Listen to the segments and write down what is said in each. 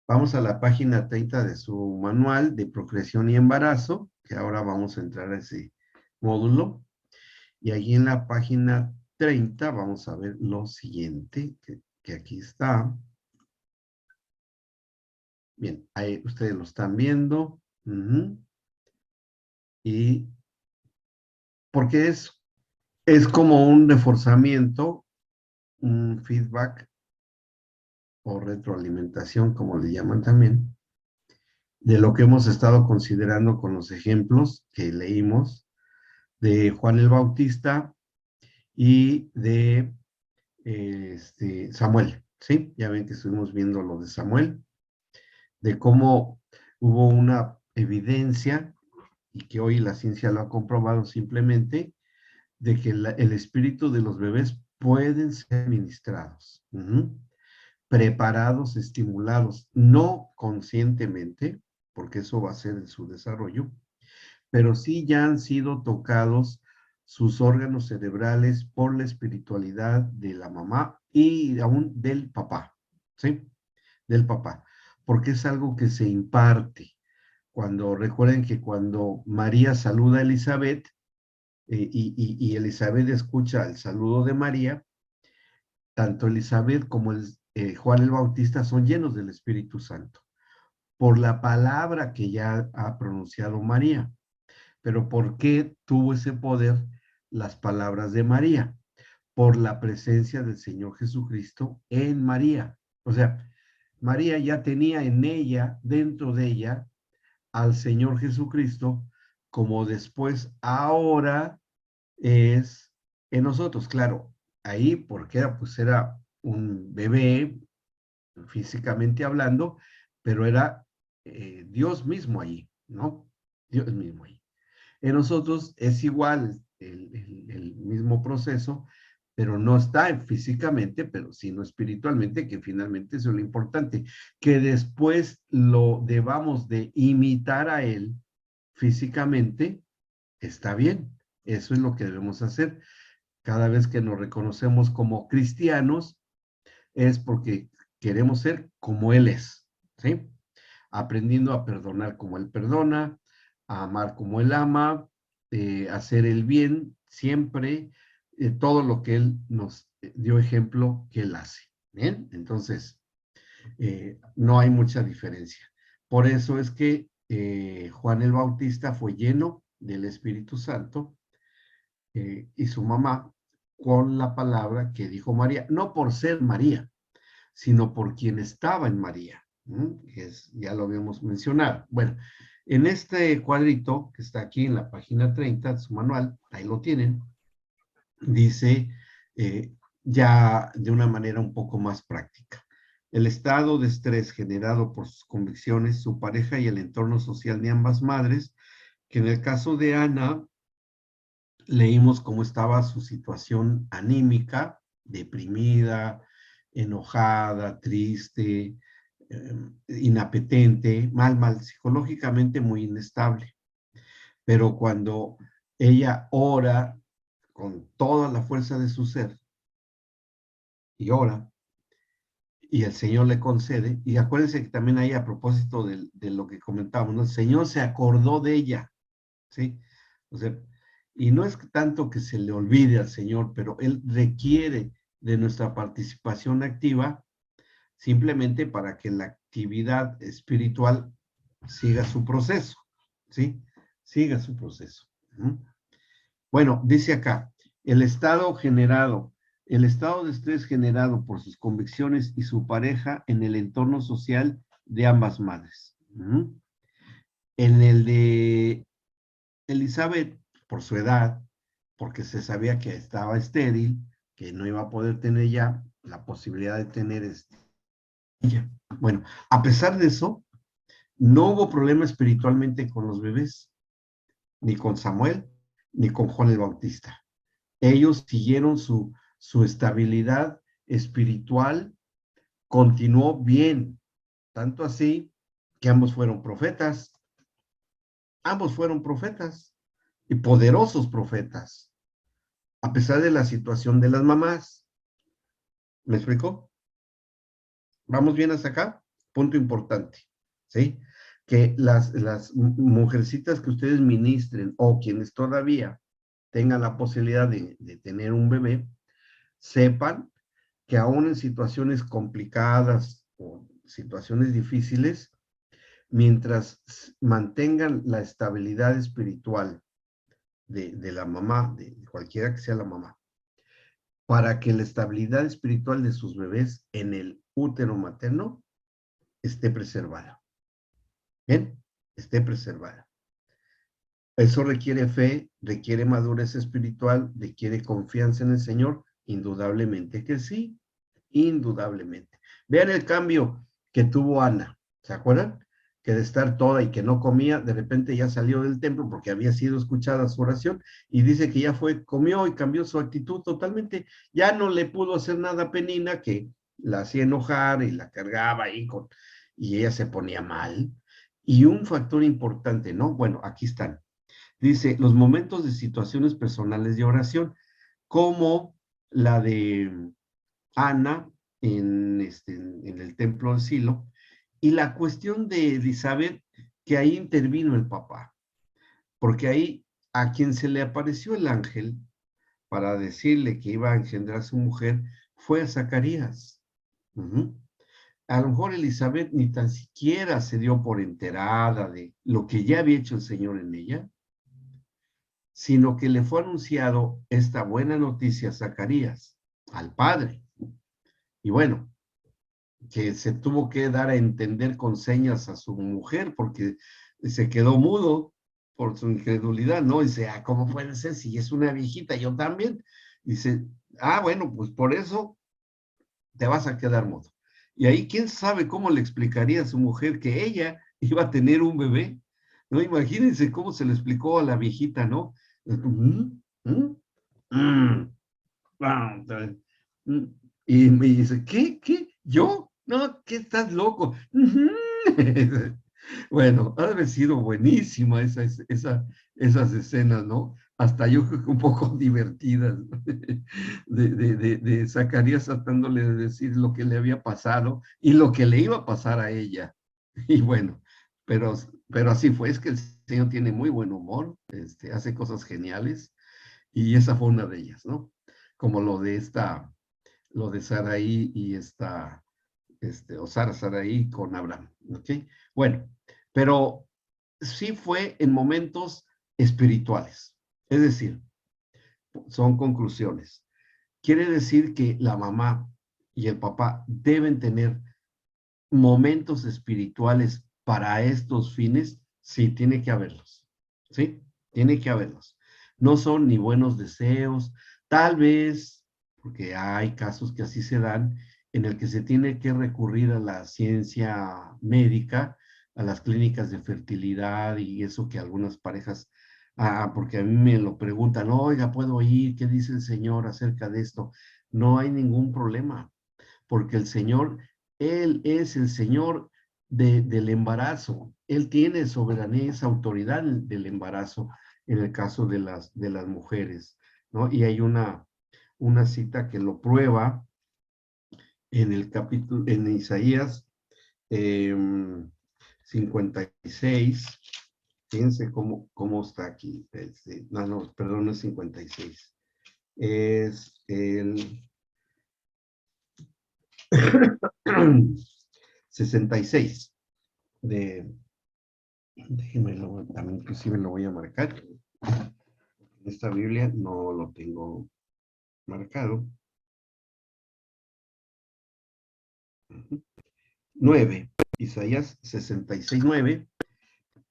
Vamos a la página 30 de su manual de procreación y embarazo, que ahora vamos a entrar a ese módulo. Y ahí en la página 30 vamos a ver lo siguiente, que aquí está. Bien, ahí ustedes lo están viendo. Y porque es como un reforzamiento, un feedback o retroalimentación, como le llaman también, de lo que hemos estado considerando con los ejemplos que leímos de Juan el Bautista y de Samuel, ¿sí? Ya ven que estuvimos viendo lo de Samuel, de cómo hubo una evidencia y que hoy la ciencia lo ha comprobado simplemente, de que el espíritu de los bebés pueden ser ministrados, preparados, estimulados, no conscientemente, porque eso va a ser en su desarrollo, pero sí ya han sido tocados sus órganos cerebrales por la espiritualidad de la mamá y aún del papá, ¿sí? Del papá, porque es algo que se imparte. Recuerden que cuando María saluda a Elizabeth y Elizabeth escucha el saludo de María, tanto Elizabeth como Juan el Bautista son llenos del Espíritu Santo, por la palabra que ya ha pronunciado María. Pero ¿por qué tuvo ese poder las palabras de María? Por la presencia del Señor Jesucristo en María. O sea, María ya tenía en ella, dentro de ella, al Señor Jesucristo, como después ahora es en nosotros. Claro, ahí porque era un bebé, físicamente hablando, pero era Dios mismo allí, ¿no? Dios mismo allí. En nosotros es igual el mismo proceso, pero no está físicamente, pero sino espiritualmente, que finalmente eso es lo importante, que después lo debamos de imitar a él físicamente, está bien, eso es lo que debemos hacer. Cada vez que nos reconocemos como cristianos, es porque queremos ser como él es, ¿sí? Aprendiendo a perdonar como él perdona, a amar como él ama, hacer el bien siempre, todo lo que él nos dio ejemplo que él hace. ¿Bien? Entonces, no hay mucha diferencia. Por eso es que Juan el Bautista fue lleno del Espíritu Santo y su mamá con la palabra que dijo María, no por ser María, sino por quien estaba en María. Ya lo habíamos mencionado. Bueno, en este cuadrito que está aquí en la página 30 de su manual, ahí lo tienen, dice ya de una manera un poco más práctica. El estado de estrés generado por sus convicciones, su pareja y el entorno social de ambas madres, que en el caso de Ana, leímos cómo estaba su situación anímica, deprimida, enojada, triste, inapetente, mal, psicológicamente muy inestable. Pero cuando ella ora con toda la fuerza de su ser y ora, y el Señor le concede, y acuérdense que también ahí a propósito de lo que comentábamos, ¿no? El Señor se acordó de ella, ¿sí? O sea, y no es tanto que se le olvide al Señor, pero Él requiere de nuestra participación activa simplemente para que la actividad espiritual siga su proceso, ¿sí? Siga su proceso. Bueno, dice acá, el estado de estrés generado por sus convicciones y su pareja en el entorno social de ambas madres. En el de Elizabeth, por su edad, porque se sabía que estaba estéril, que no iba a poder tener ya la posibilidad de tener ella. Bueno, a pesar de eso, no hubo problema espiritualmente con los bebés, ni con Samuel, ni con Juan el Bautista. Ellos siguieron su estabilidad espiritual, continuó bien, tanto así que ambos fueron profetas y poderosos profetas, a pesar de la situación de las mamás. ¿Me explico? ¿Vamos bien hasta acá? punto importante, ¿sí? Que las mujercitas que ustedes ministren o quienes todavía tengan la posibilidad de tener un bebé, sepan que aún en situaciones complicadas o situaciones difíciles, mientras mantengan la estabilidad espiritual de la mamá, de cualquiera que sea la mamá, para que la estabilidad espiritual de sus bebés en el útero materno esté preservada. ¿Bien? Esté preservada. Eso requiere fe, requiere madurez espiritual, requiere confianza en el Señor, indudablemente que sí, indudablemente. Vean el cambio que tuvo Ana, ¿se acuerdan? Que de estar toda y que no comía, de repente ya salió del templo porque había sido escuchada su oración y dice que ya fue, comió y cambió su actitud totalmente, ya no le pudo hacer nada a Penina que la hacía enojar y la cargaba ahí y ella se ponía mal. Y un factor importante, ¿no? Bueno, aquí están. Dice, los momentos de situaciones personales de oración, como la de Ana en el templo de Silo, y la cuestión de Elizabeth, que ahí intervino el papá, porque ahí a quien se le apareció el ángel para decirle que iba a engendrar a su mujer fue a Zacarías. Uh-huh. A lo mejor Elizabeth ni tan siquiera se dio por enterada de lo que ya había hecho el Señor en ella, sino que le fue anunciado esta buena noticia a Zacarías, al padre. Y bueno, que se tuvo que dar a entender con señas a su mujer porque se quedó mudo por su incredulidad, ¿no? Dice, ah, ¿cómo puede ser si es una viejita? Yo también. Dice, ah, bueno, pues por eso te vas a quedar mudo. Y ahí, ¿quién sabe cómo le explicaría a su mujer que ella iba a tener un bebé? No, imagínense cómo se le explicó a la viejita, ¿no? ¿Mm? ¿Mm? Mm. Ah, mm. Y me dice, ¿qué? ¿Yo? No, ¿qué estás loco? Bueno, ha de haber sido buenísima esas escenas, ¿no? Hasta yo creo que un poco divertidas, ¿no? de Zacarías tratándole de decir lo que le había pasado y lo que le iba a pasar a ella. Y bueno, pero, pero así fue, es que el Señor tiene muy buen humor, hace cosas geniales y esa fue una de ellas, ¿no? Como lo de Saraí y o Saraí con Abraham, ¿ok? Bueno, pero sí fue en momentos espirituales, es decir, son conclusiones. Quiere decir que la mamá y el papá deben tener momentos espirituales para estos fines, sí, tiene que haberlos, ¿sí? Tiene que haberlos. No son ni buenos deseos, tal vez, porque hay casos que así se dan, en el que se tiene que recurrir a la ciencia médica, a las clínicas de fertilidad y eso que algunas parejas, porque a mí me lo preguntan, oiga, ¿puedo ir? ¿Qué dice el Señor acerca de esto? No hay ningún problema, porque el Señor, Él es el Señor del embarazo. Él tiene soberanía, esa autoridad del embarazo en el caso de las mujeres, ¿no? Y hay una cita que lo prueba en el capítulo, en Isaías 56. Fíjense cómo está aquí. No, perdón, no es 56. Es el 66 de, déjenme también inclusive lo voy a marcar. En esta Biblia no lo tengo marcado. 9, Isaías 66:9.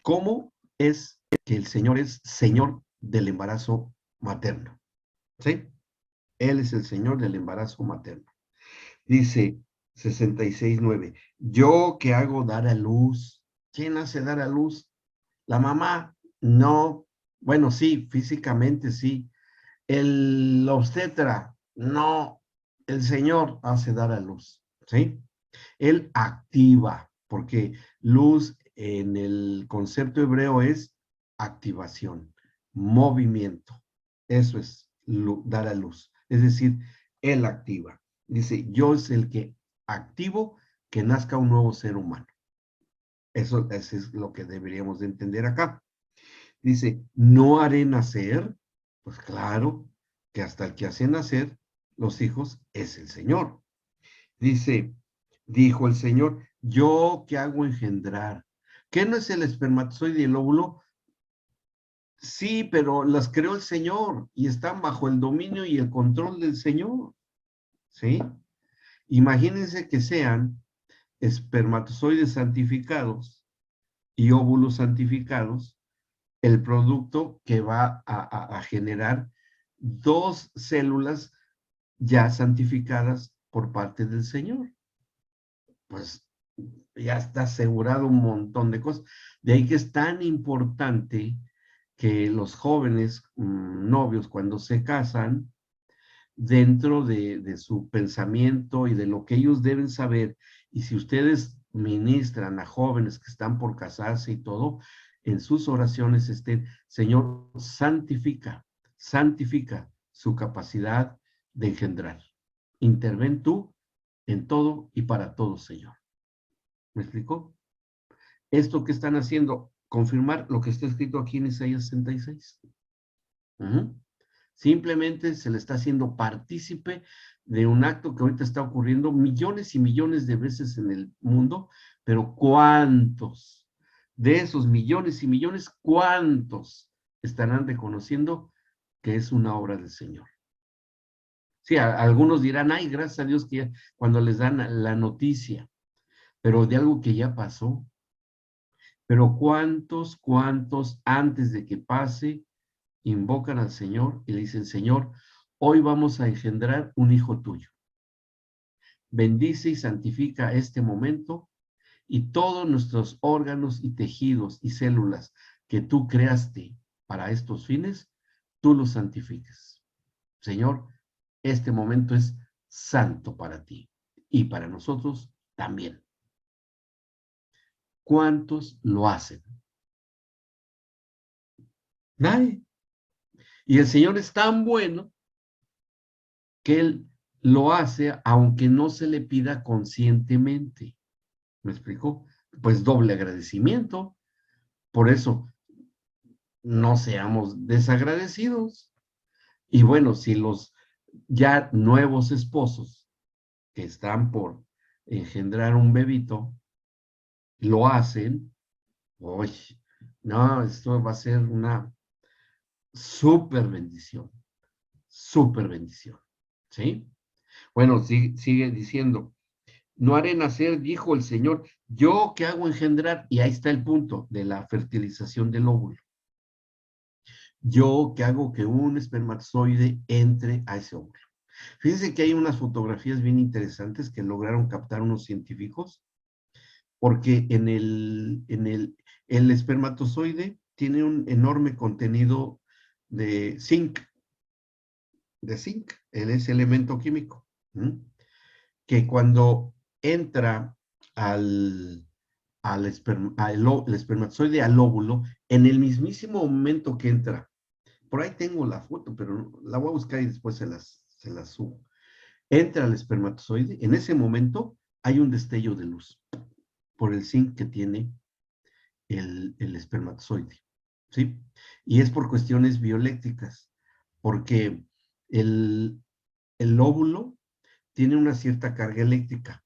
¿Cómo es que el Señor es Señor del embarazo materno? ¿Sí? Él es el Señor del embarazo materno. Dice 66:9. Yo que hago dar a luz. ¿Quién hace dar a luz? La mamá. No. Bueno, sí, físicamente sí. El obstetra. No. El Señor hace dar a luz. ¿Sí? Él activa, porque luz en el concepto hebreo es activación, movimiento. Eso es dar a luz. Es decir, Él activa. Dice, yo es el que activo que nazca un nuevo ser humano. Eso es lo que deberíamos de entender acá. Dice, no haré nacer, pues claro, que hasta el que hace nacer los hijos es el Señor. Dice, dijo el Señor, yo que hago engendrar. ¿Qué no es el espermatozoide y el óvulo? Sí, pero las creó el Señor y están bajo el dominio y el control del Señor. ¿Sí? Imagínense que sean espermatozoides santificados y óvulos santificados, el producto que va a generar dos células ya santificadas por parte del Señor. Pues ya está asegurado un montón de cosas. De ahí que es tan importante que los jóvenes novios cuando se casan, dentro de su pensamiento y de lo que ellos deben saber, y si ustedes ministran a jóvenes que están por casarse y todo, en sus oraciones estén, Señor, santifica, santifica su capacidad de engendrar. Interven tú en todo y para todo, Señor. ¿Me explicó? Esto que están haciendo, confirmar lo que está escrito aquí en Isaías 66. Simplemente se le está haciendo partícipe de un acto que ahorita está ocurriendo millones y millones de veces en el mundo, pero ¿cuántos de esos millones y millones, cuántos estarán reconociendo que es una obra del Señor? Sí, algunos dirán, ay, gracias a Dios que ya, cuando les dan la noticia, pero de algo que ya pasó. Pero cuántos antes de que pase invocan al Señor y le dicen, Señor, hoy vamos a engendrar un hijo tuyo. Bendice y santifica este momento y todos nuestros órganos y tejidos y células que tú creaste para estos fines, tú los santifiques. Señor, este momento es santo para ti y para nosotros también. ¿Cuántos lo hacen? Nadie. Y el Señor es tan bueno que Él lo hace aunque no se le pida conscientemente. ¿Me explicó? Pues doble agradecimiento. Por eso, no seamos desagradecidos. Y bueno, si los ya nuevos esposos que están por engendrar un bebito lo hacen, uy, no, esto va a ser una súper bendición, súper bendición. ¿Sí? Bueno, sigue diciendo, no haré nacer, dijo el Señor, yo que hago engendrar, y ahí está el punto de la fertilización del óvulo. Yo que hago que un espermatozoide entre a ese óvulo. Fíjense que hay unas fotografías bien interesantes que lograron captar unos científicos, porque el espermatozoide tiene un enorme contenido de zinc, ese elemento químico, que cuando entra al el espermatozoide al óvulo, en el mismísimo momento que entra, por ahí tengo la foto, pero la voy a buscar y después se las subo. Entra el espermatozoide, en ese momento hay un destello de luz por el zinc que tiene el espermatozoide, ¿sí? Y es por cuestiones bioeléctricas, porque el óvulo tiene una cierta carga eléctrica,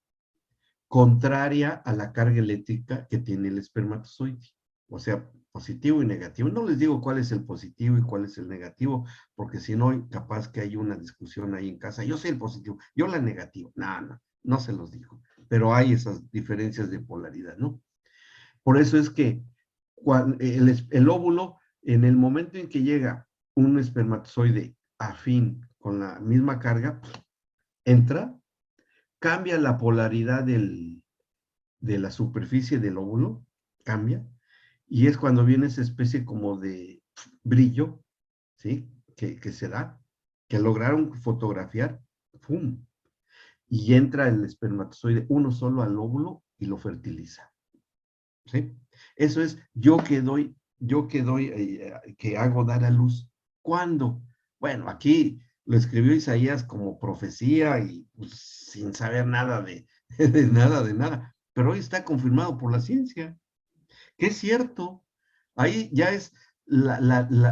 contraria a la carga eléctrica que tiene el espermatozoide. O sea, positivo y negativo. No les digo cuál es el positivo y cuál es el negativo, porque si no, capaz que hay una discusión ahí en casa. Yo soy el positivo, yo la negativa. No se los digo. Pero hay esas diferencias de polaridad, ¿no? Por eso es que el óvulo, en el momento en que llega un espermatozoide afín con la misma carga, entra, cambia la polaridad de la superficie del óvulo, cambia, y es cuando viene esa especie como de brillo, ¿sí? Que se da, que lograron fotografiar, ¡pum! Y entra el espermatozoide uno solo al óvulo y lo fertiliza, ¿sí? Eso es que hago dar a luz. ¿Cuándo? Bueno, aquí lo escribió Isaías como profecía y pues, sin saber nada de nada, de nada. Pero hoy está confirmado por la ciencia, que es cierto. Ahí ya es,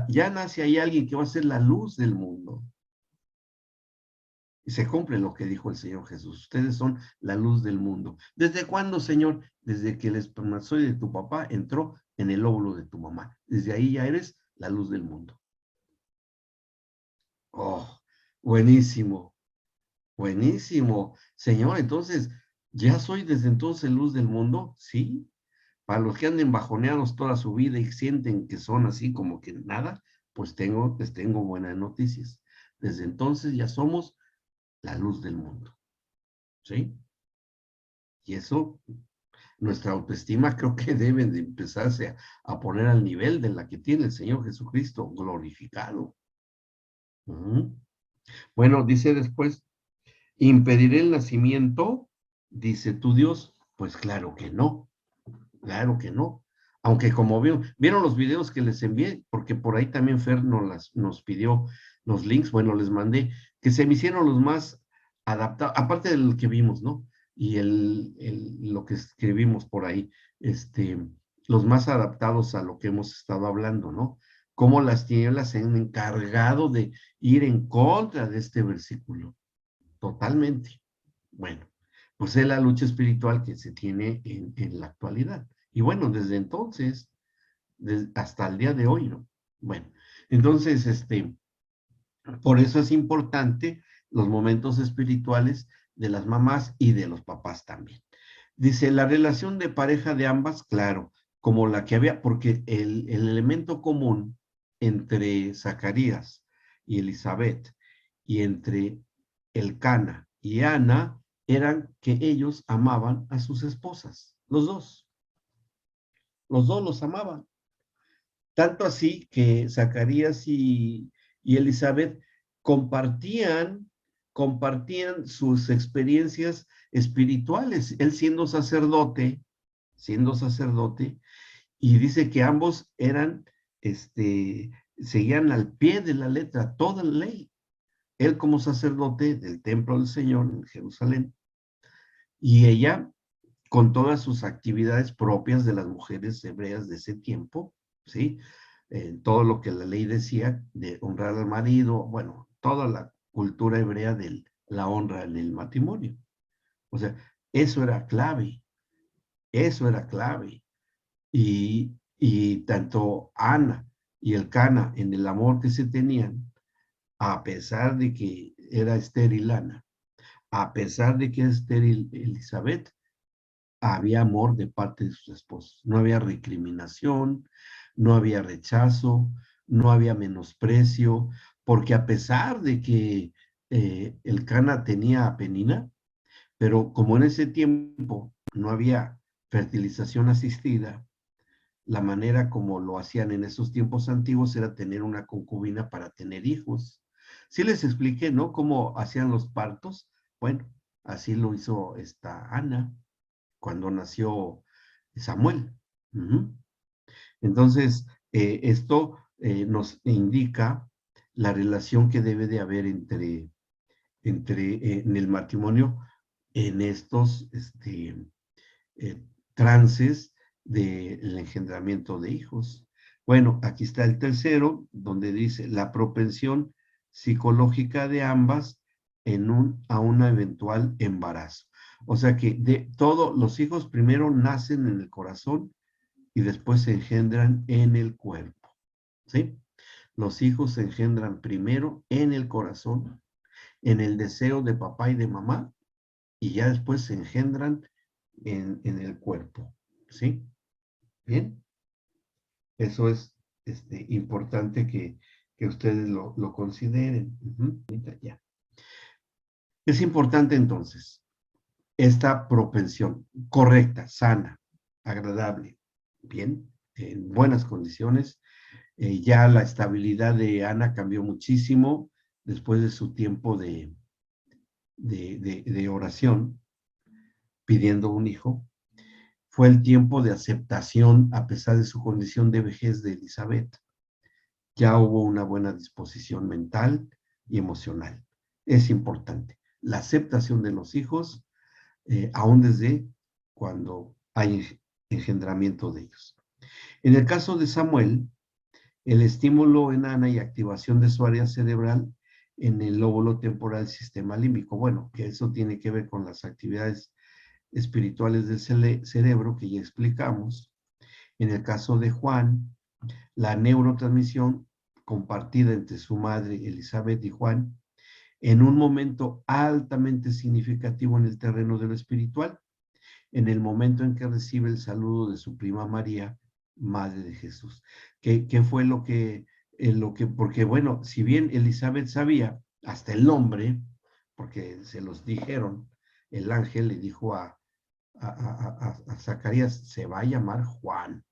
ya nace ahí alguien que va a ser la luz del mundo. Y se cumple lo que dijo el Señor Jesús. Ustedes son la luz del mundo. ¿Desde cuándo, Señor? Desde que el espermatozoide de tu papá entró en el óvulo de tu mamá. Desde ahí ya eres la luz del mundo. Oh, buenísimo, buenísimo. Señor, entonces, ¿ya soy desde entonces luz del mundo? Sí. Para los que anden bajoneados toda su vida y sienten que son así como que nada, pues les tengo buenas noticias. Desde entonces ya somos la luz del mundo. ¿Sí? Y eso, nuestra autoestima creo que debe de empezarse a poner al nivel de la que tiene el Señor Jesucristo glorificado. Ujú. Bueno, dice después, ¿impediré el nacimiento? Dice tu Dios. Pues claro que no, claro que no. Aunque como vieron los videos que les envié, porque por ahí también Fer nos pidió los links, bueno, les mandé, que se me hicieron los más adaptados, aparte del que vimos, ¿no? Y lo que escribimos por ahí, los más adaptados a lo que hemos estado hablando, ¿no? Cómo las tinieblas se han encargado de ir en contra de este versículo, totalmente. Bueno, pues es la lucha espiritual que se tiene en la actualidad. Y bueno, desde entonces, hasta el día de hoy, ¿no? Bueno, entonces, por eso es importante los momentos espirituales de las mamás y de los papás también. Dice, la relación de pareja de ambas, claro, como la que había, porque el elemento común entre Zacarías y Elizabeth y entre Elcana y Ana eran que ellos amaban a sus esposas, los dos los amaban. Tanto así que Zacarías y Elizabeth compartían, compartían sus experiencias espirituales. Él siendo sacerdote, y dice que ambos eran, seguían al pie de la letra toda la ley. Él como sacerdote del templo del Señor en Jerusalén, y ella con todas sus actividades propias de las mujeres hebreas de ese tiempo, ¿sí? Todo lo que la ley decía de honrar al marido, bueno, toda la cultura hebrea de la honra en el matrimonio. O sea, eso era clave, eso era clave. Y tanto Ana y Elcana en el amor que se tenían, a pesar de que era estéril Ana, a pesar de que era estéril Elizabeth, había amor de parte de sus esposos. No había recriminación, no había rechazo, no había menosprecio, porque a pesar de que el Cana tenía a Penina, pero como en ese tiempo no había fertilización asistida, la manera como lo hacían en esos tiempos antiguos era tener una concubina para tener hijos. Sí les expliqué, ¿no? Cómo hacían los partos. Bueno, así lo hizo esta Ana cuando nació Samuel. Ujú. Entonces, esto nos indica la relación que debe de haber entre en el matrimonio en estos eh, trances del engendramiento de hijos. Bueno, aquí está el tercero, donde dice la propensión psicológica de ambas a un eventual embarazo. O sea que de todos los hijos primero nacen en el corazón y después se engendran en el cuerpo. ¿Sí? Los hijos se engendran primero en el corazón, en el deseo de papá y de mamá, y ya después se engendran en el cuerpo. ¿Sí? Bien, eso es importante que ustedes lo consideren. Ujú, ya. Es importante entonces esta propensión correcta, sana, agradable, bien, en buenas condiciones. Ya la estabilidad de Ana cambió muchísimo después de su tiempo de oración pidiendo un hijo. Fue el tiempo de aceptación a pesar de su condición de vejez de Elizabeth. Ya hubo una buena disposición mental y emocional. Es importante. La aceptación de los hijos aún desde cuando hay engendramiento de ellos. En el caso de Samuel, el estímulo en Ana y activación de su área cerebral en el lóbulo temporal del sistema límbico. Bueno, que eso tiene que ver con las actividades espirituales del cerebro que ya explicamos. En el caso de Juan, la neurotransmisión compartida entre su madre Elizabeth y Juan en un momento altamente significativo en el terreno de lo espiritual, en el momento en que recibe el saludo de su prima María, Madre de Jesús. ¿Qué fue porque bueno, si bien Elizabeth sabía hasta el nombre, porque se los dijeron, el ángel le dijo a Zacarías, se va a llamar Juan.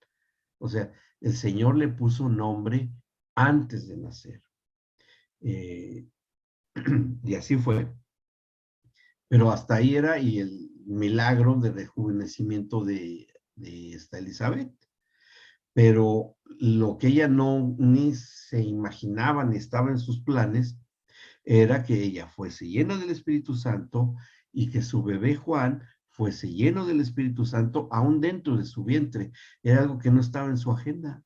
O sea, el Señor le puso nombre antes de nacer. Y así fue. Pero hasta ahí era y el milagro de rejuvenecimiento de esta Elizabeth. Pero lo que ella no ni se imaginaba ni estaba en sus planes era que ella fuese llena del Espíritu Santo y que su bebé Juan fuese lleno del Espíritu Santo aún dentro de su vientre. Era algo que no estaba en su agenda.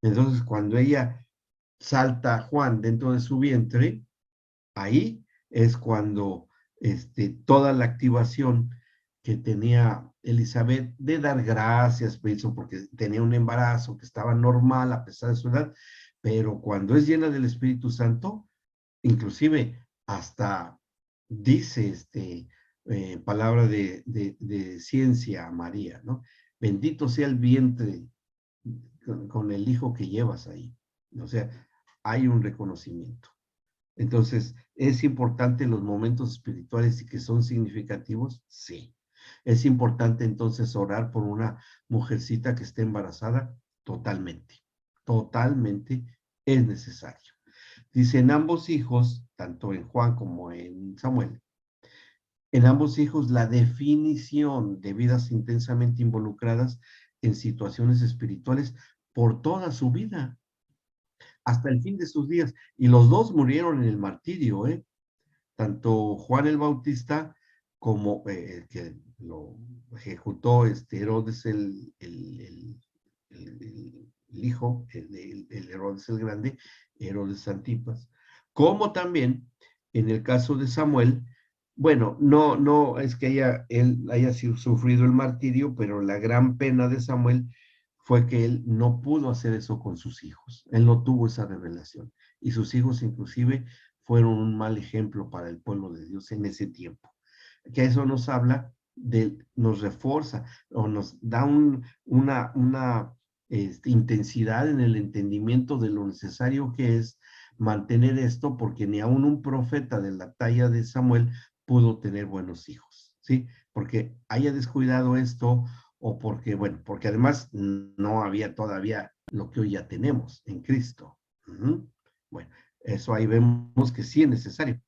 Entonces, cuando ella salta a Juan dentro de su vientre, ahí es cuando toda la activación que tenía Elizabeth de dar gracias, porque tenía un embarazo que estaba normal a pesar de su edad, pero cuando es llena del Espíritu Santo, inclusive hasta dice palabra de ciencia a María, ¿no? Bendito sea el vientre con el hijo que llevas ahí. O sea, hay un reconocimiento. Entonces, ¿es importante los momentos espirituales y que son significativos? Sí. ¿Es importante entonces orar por una mujercita que esté embarazada? Totalmente. Totalmente es necesario. Dice, en ambos hijos, tanto en Juan como en Samuel, en ambos hijos la definición de vidas intensamente involucradas en situaciones espirituales por toda su vida, hasta el fin de sus días. Y los dos murieron en el martirio, ¿eh? Tanto Juan el Bautista como que lo ejecutó Herodes el hijo, el Herodes el Grande, Herodes Antipas, como también en el caso de Samuel, bueno, no es que él haya sufrido el martirio, pero la gran pena de Samuel fue que él no pudo hacer eso con sus hijos, él no tuvo esa revelación, y sus hijos inclusive fueron un mal ejemplo para el pueblo de Dios en ese tiempo. Que eso nos habla nos refuerza o nos da una intensidad en el entendimiento de lo necesario que es mantener esto, porque ni aún un profeta de la talla de Samuel pudo tener buenos hijos, ¿sí? Porque haya descuidado esto o porque, bueno, porque además no había todavía lo que hoy ya tenemos en Cristo. Bueno, eso ahí vemos que sí es necesario.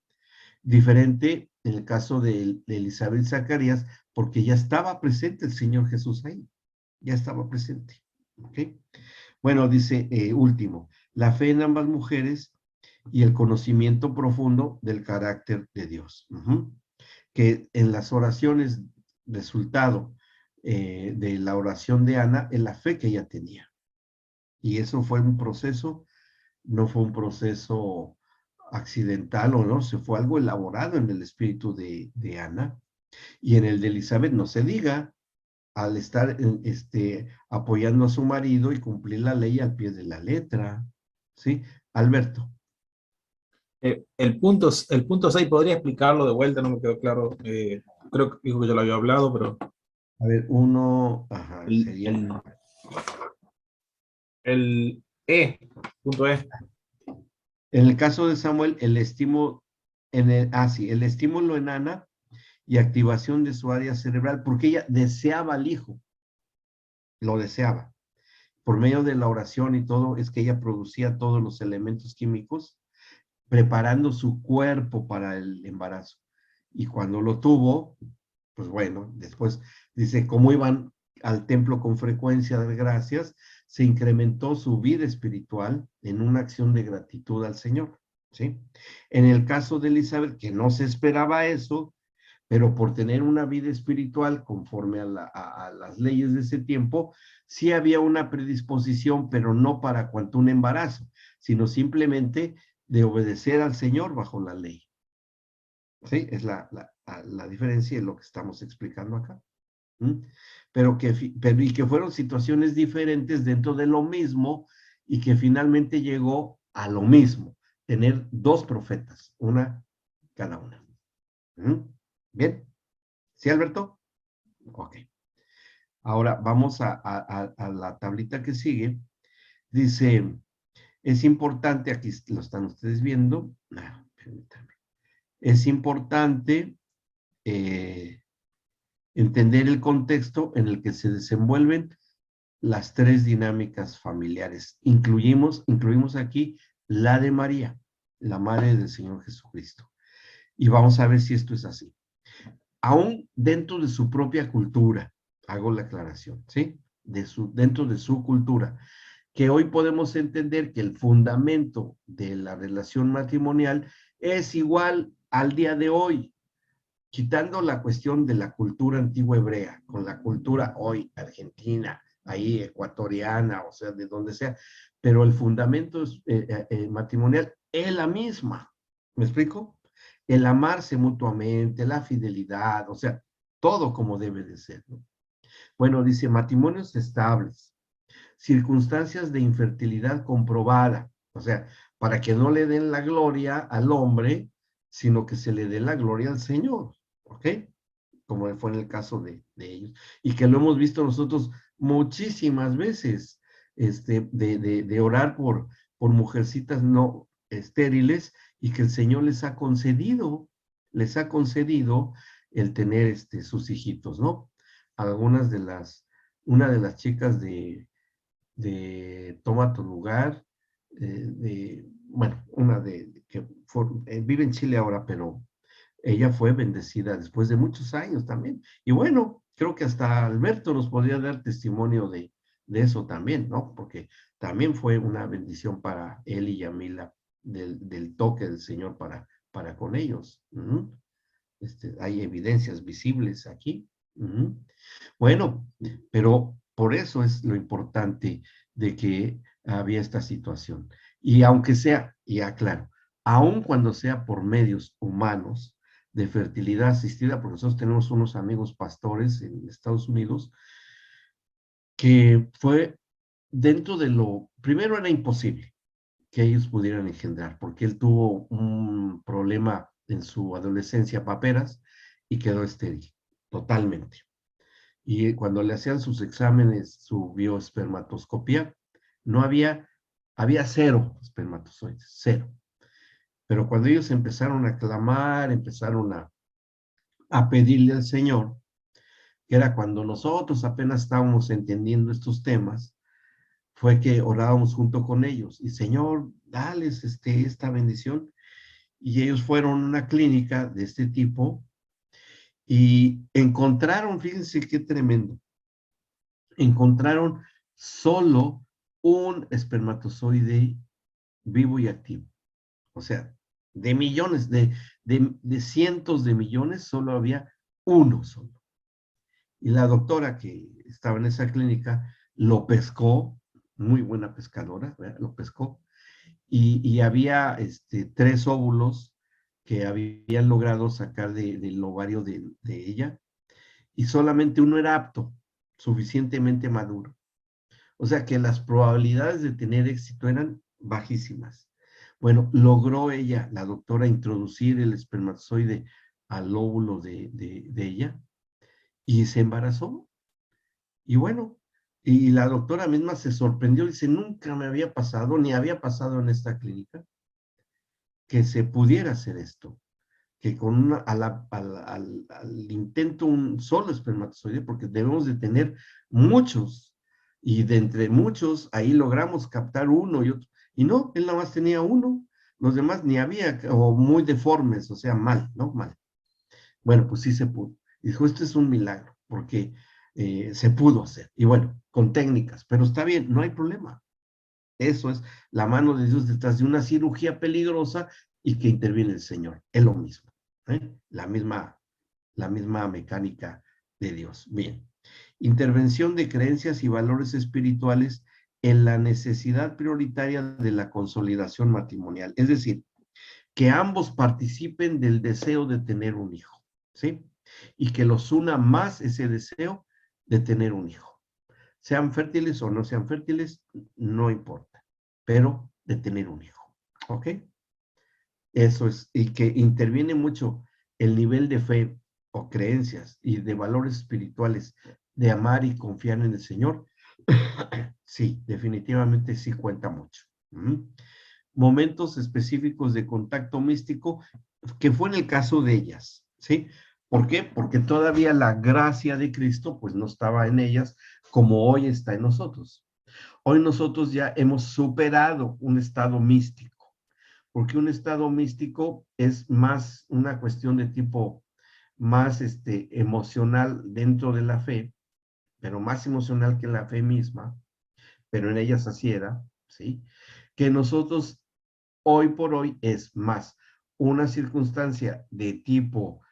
Diferente en el caso de Elizabeth y Zacarías, porque ya estaba presente el Señor Jesús ahí, ya estaba presente. ¿Ok? Bueno, dice último, la fe en ambas mujeres y el conocimiento profundo del carácter de Dios. Que en las oraciones, resultado de la oración de Ana, en la fe que ella tenía. Y eso fue un proceso, no fue un proceso accidental o no, se fue algo elaborado en el espíritu de Ana y en el de Elizabeth, no se diga, al estar apoyando a su marido y cumplir la ley al pie de la letra. ¿Sí? Alberto. El punto 6, ¿podría explicarlo de vuelta? No me quedó claro. Creo que dijo que yo lo había hablado, pero... A ver, uno, ajá, El, sería... el, el E, punto E. En el caso de Samuel, el estímulo, el estímulo en Ana y activación de su área cerebral, porque ella deseaba al hijo, lo deseaba. Por medio de la oración y todo, es que ella producía todos los elementos químicos, preparando su cuerpo para el embarazo. Y cuando lo tuvo, pues bueno, después dice, como iban al templo con frecuencia de gracias, se incrementó su vida espiritual en una acción de gratitud al Señor. ¿Sí? En el caso de Elizabeth, que no se esperaba eso, pero por tener una vida espiritual conforme a las leyes de ese tiempo, sí había una predisposición, pero no para cuanto un embarazo, sino simplemente de obedecer al Señor bajo la ley. ¿Sí? Es la diferencia de lo que estamos explicando acá. ¿Mm? Y que fueron situaciones diferentes dentro de lo mismo y que finalmente llegó a lo mismo, tener dos profetas, una cada una. ¿Mm? ¿Bien? ¿Sí, Alberto? Ok. Ahora vamos a la tablita que sigue. Dice, es importante, aquí lo están ustedes viendo, permítanme, es importante entender el contexto en el que se desenvuelven las tres dinámicas familiares. Incluimos aquí la de María, la madre del Señor Jesucristo. Y vamos a ver si esto es así. Aún dentro de su propia cultura, hago la aclaración, ¿sí? Dentro de su cultura, que hoy podemos entender que el fundamento de la relación matrimonial es igual al día de hoy, quitando la cuestión de la cultura antigua hebrea, con la cultura hoy argentina, ahí ecuatoriana, o sea, de donde sea, pero el fundamento matrimonial es la misma. ¿Me explico? El amarse mutuamente, la fidelidad, o sea, todo como debe de ser, ¿no? Bueno, dice matrimonios estables, circunstancias de infertilidad comprobada, o sea, para que no le den la gloria al hombre, sino que se le dé la gloria al Señor, ¿ok? Como fue en el caso de ellos, y que lo hemos visto nosotros muchísimas veces, de orar por mujercitas no estériles, y que el Señor les ha concedido el tener sus hijitos, ¿no? Una de las chicas de Toma tu lugar, bueno, una que vive en Chile ahora, pero ella fue bendecida después de muchos años también. Y bueno, creo que hasta Alberto nos podría dar testimonio de eso también, ¿no? Porque también fue una bendición para él y Yamila del toque del Señor para con ellos. Hay evidencias visibles aquí. Bueno, pero por eso es lo importante de que había esta situación. Y aunque sea, y aclaro, aun cuando sea por medios humanos de fertilidad asistida, porque nosotros tenemos unos amigos pastores en Estados Unidos, que fue dentro de primero era imposible que ellos pudieran engendrar, porque él tuvo un problema en su adolescencia, paperas, y quedó estéril, totalmente. Y cuando le hacían sus exámenes, su bioespermatoscopía, no había cero espermatozoides, cero. Pero cuando ellos empezaron a clamar, empezaron a pedirle al Señor, que era cuando nosotros apenas estábamos entendiendo estos temas, fue que orábamos junto con ellos. Y Señor, dales esta bendición. Y ellos fueron a una clínica de este tipo y encontraron, fíjense qué tremendo, encontraron solo un espermatozoide vivo y activo. O sea, de millones, de cientos de millones, solo había uno solo. Y la doctora que estaba en esa clínica lo pescó, muy buena pescadora, ¿verdad? Lo pescó, y había 3 óvulos que habían logrado sacar del ovario de ella, y solamente uno era apto, suficientemente maduro. O sea que las probabilidades de tener éxito eran bajísimas. Bueno, logró ella, la doctora, introducir el espermatozoide al óvulo de ella y se embarazó. Y bueno, y la doctora misma se sorprendió, dice, nunca me había pasado, ni había pasado en esta clínica, que se pudiera hacer esto, que con al intento un solo espermatozoide, porque debemos de tener muchos, y de entre muchos, ahí logramos captar uno y otro, y no, él nada más tenía uno, los demás ni había, o muy deformes, o sea, mal, ¿no? Mal. Bueno, pues sí se pudo. Y dijo, esto es un milagro, porque se pudo hacer, y bueno, con técnicas, pero está bien, no hay problema. Eso es la mano de Dios detrás de una cirugía peligrosa y que interviene el Señor. Es lo mismo. La misma la misma mecánica de Dios. Bien, intervención de creencias y valores espirituales en la necesidad prioritaria de la consolidación matrimonial. Es decir, que ambos participen del deseo de tener un hijo, ¿sí? Y que los una más ese deseo de tener un hijo. Sean fértiles o no sean fértiles, no importa, pero de tener un hijo, ¿ok? Eso es, y que interviene mucho el nivel de fe o creencias y de valores espirituales de amar y confiar en el Señor. Sí, definitivamente sí cuenta mucho. Momentos específicos de contacto místico, que fue en el caso de ellas, ¿sí? ¿Por qué? Porque todavía la gracia de Cristo, pues no estaba en ellas como hoy está en nosotros. Hoy nosotros ya hemos superado un estado místico, porque un estado místico es más una cuestión de tipo más emocional dentro de la fe, pero más emocional que la fe misma, pero en ellas así era, ¿sí? Que nosotros hoy por hoy es más una circunstancia de tipo,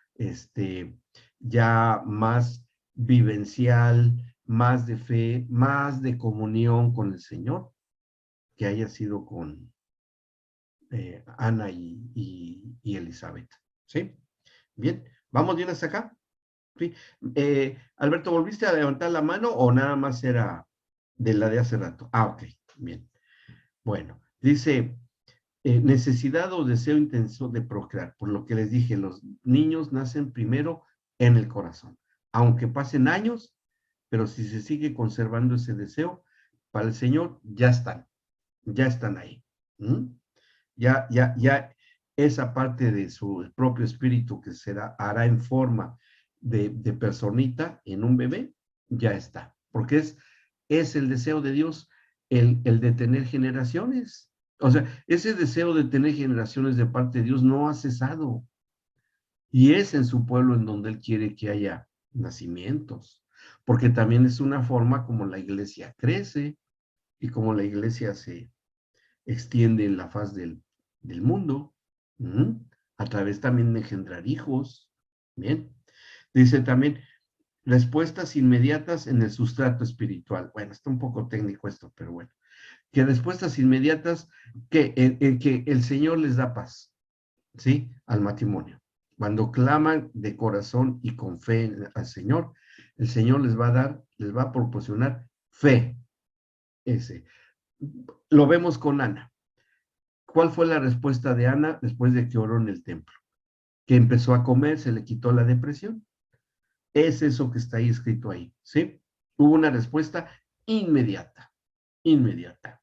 ya más vivencial, más de fe, más de comunión con el Señor, que haya sido con Ana y Elizabeth, ¿sí? Bien, ¿vamos bien hasta acá? ¿Sí? Alberto, ¿volviste a levantar la mano o nada más era de la de hace rato? Ah, ok, bien. Bueno, dice, necesidad o deseo intenso de procrear, por lo que les dije, los niños nacen primero en el corazón, aunque pasen años, pero si se sigue conservando ese deseo, para el Señor ya están ahí. ¿Mm? Ya esa parte de su propio espíritu que hará en forma de personita en un bebé, ya está, porque es el deseo de Dios el de tener generaciones. O sea, ese deseo de tener generaciones de parte de Dios no ha cesado. Y es en su pueblo en donde Él quiere que haya nacimientos, porque también es una forma como la iglesia crece y como la iglesia se extiende en la faz del mundo, a través también de engendrar hijos. Bien, dice también respuestas inmediatas en el sustrato espiritual. Bueno, está un poco técnico esto, pero bueno, que respuestas inmediatas que el Señor les da paz, ¿sí? Al matrimonio. Cuando claman de corazón y con fe al Señor, el Señor les va a dar, les va a proporcionar fe. Ese. Lo vemos con Ana. ¿Cuál fue la respuesta de Ana después de que oró en el templo? Que empezó a comer, se le quitó la depresión. Es eso que está ahí escrito ahí, ¿sí? Hubo una respuesta inmediata, inmediata.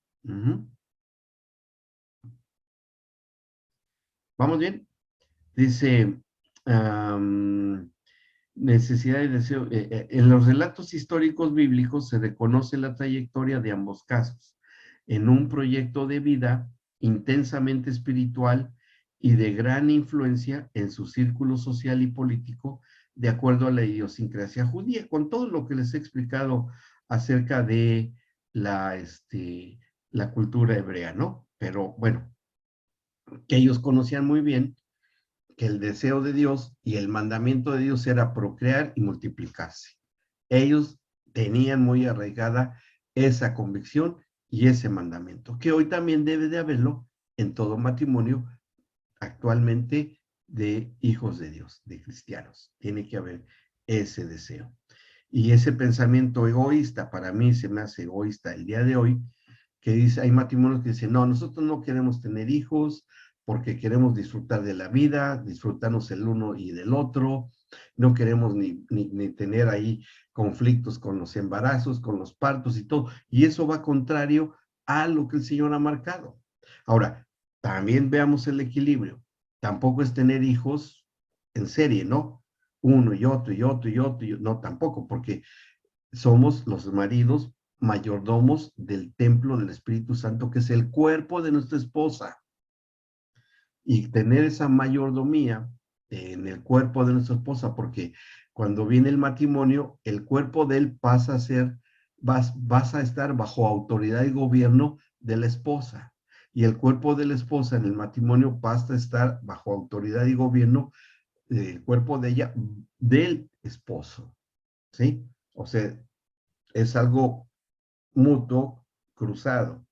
¿Vamos bien? Dice, necesidad y deseo. En los relatos históricos bíblicos se reconoce la trayectoria de ambos casos en un proyecto de vida intensamente espiritual y de gran influencia en su círculo social y político, de acuerdo a la idiosincrasia judía, con todo lo que les he explicado acerca de la cultura hebrea, ¿no? Pero bueno, que ellos conocían muy bien que el deseo de Dios y el mandamiento de Dios era procrear y multiplicarse. Ellos tenían muy arraigada esa convicción y ese mandamiento, que hoy también debe de haberlo en todo matrimonio actualmente de hijos de Dios, de cristianos. Tiene que haber ese deseo. Y ese pensamiento egoísta, para mí se me hace egoísta el día de hoy, que dice, hay matrimonios que dicen, no, nosotros no queremos tener hijos porque queremos disfrutar de la vida, disfrutarnos el uno y del otro, no queremos ni tener ahí conflictos con los embarazos, con los partos y todo, y eso va contrario a lo que el Señor ha marcado. Ahora, también veamos el equilibrio, tampoco es tener hijos en serie, ¿no? Uno y otro y otro y otro, no, tampoco, porque somos los maridos mayordomos del templo del Espíritu Santo, que es el cuerpo de nuestra esposa. Y tener esa mayordomía en el cuerpo de nuestra esposa, porque cuando viene el matrimonio, el cuerpo de él pasa a ser, vas a estar bajo autoridad y gobierno de la esposa. Y el cuerpo de la esposa en el matrimonio pasa a estar bajo autoridad y gobierno el cuerpo de ella, del esposo, ¿sí? O sea, es algo mutuo, cruzado.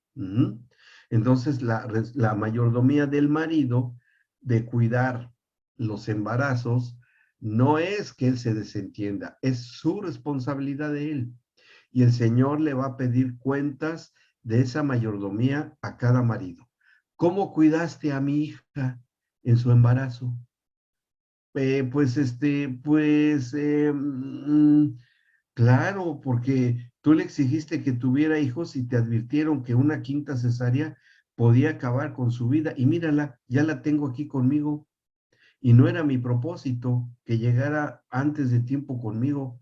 Entonces, la mayordomía del marido de cuidar los embarazos no es que él se desentienda, es su responsabilidad de él. Y el Señor le va a pedir cuentas de esa mayordomía a cada marido. ¿Cómo cuidaste a mi hija en su embarazo? Claro, porque tú le exigiste que tuviera hijos y te advirtieron que una quinta cesárea podía acabar con su vida. Y mírala, ya la tengo aquí conmigo. Y no era mi propósito que llegara antes de tiempo conmigo.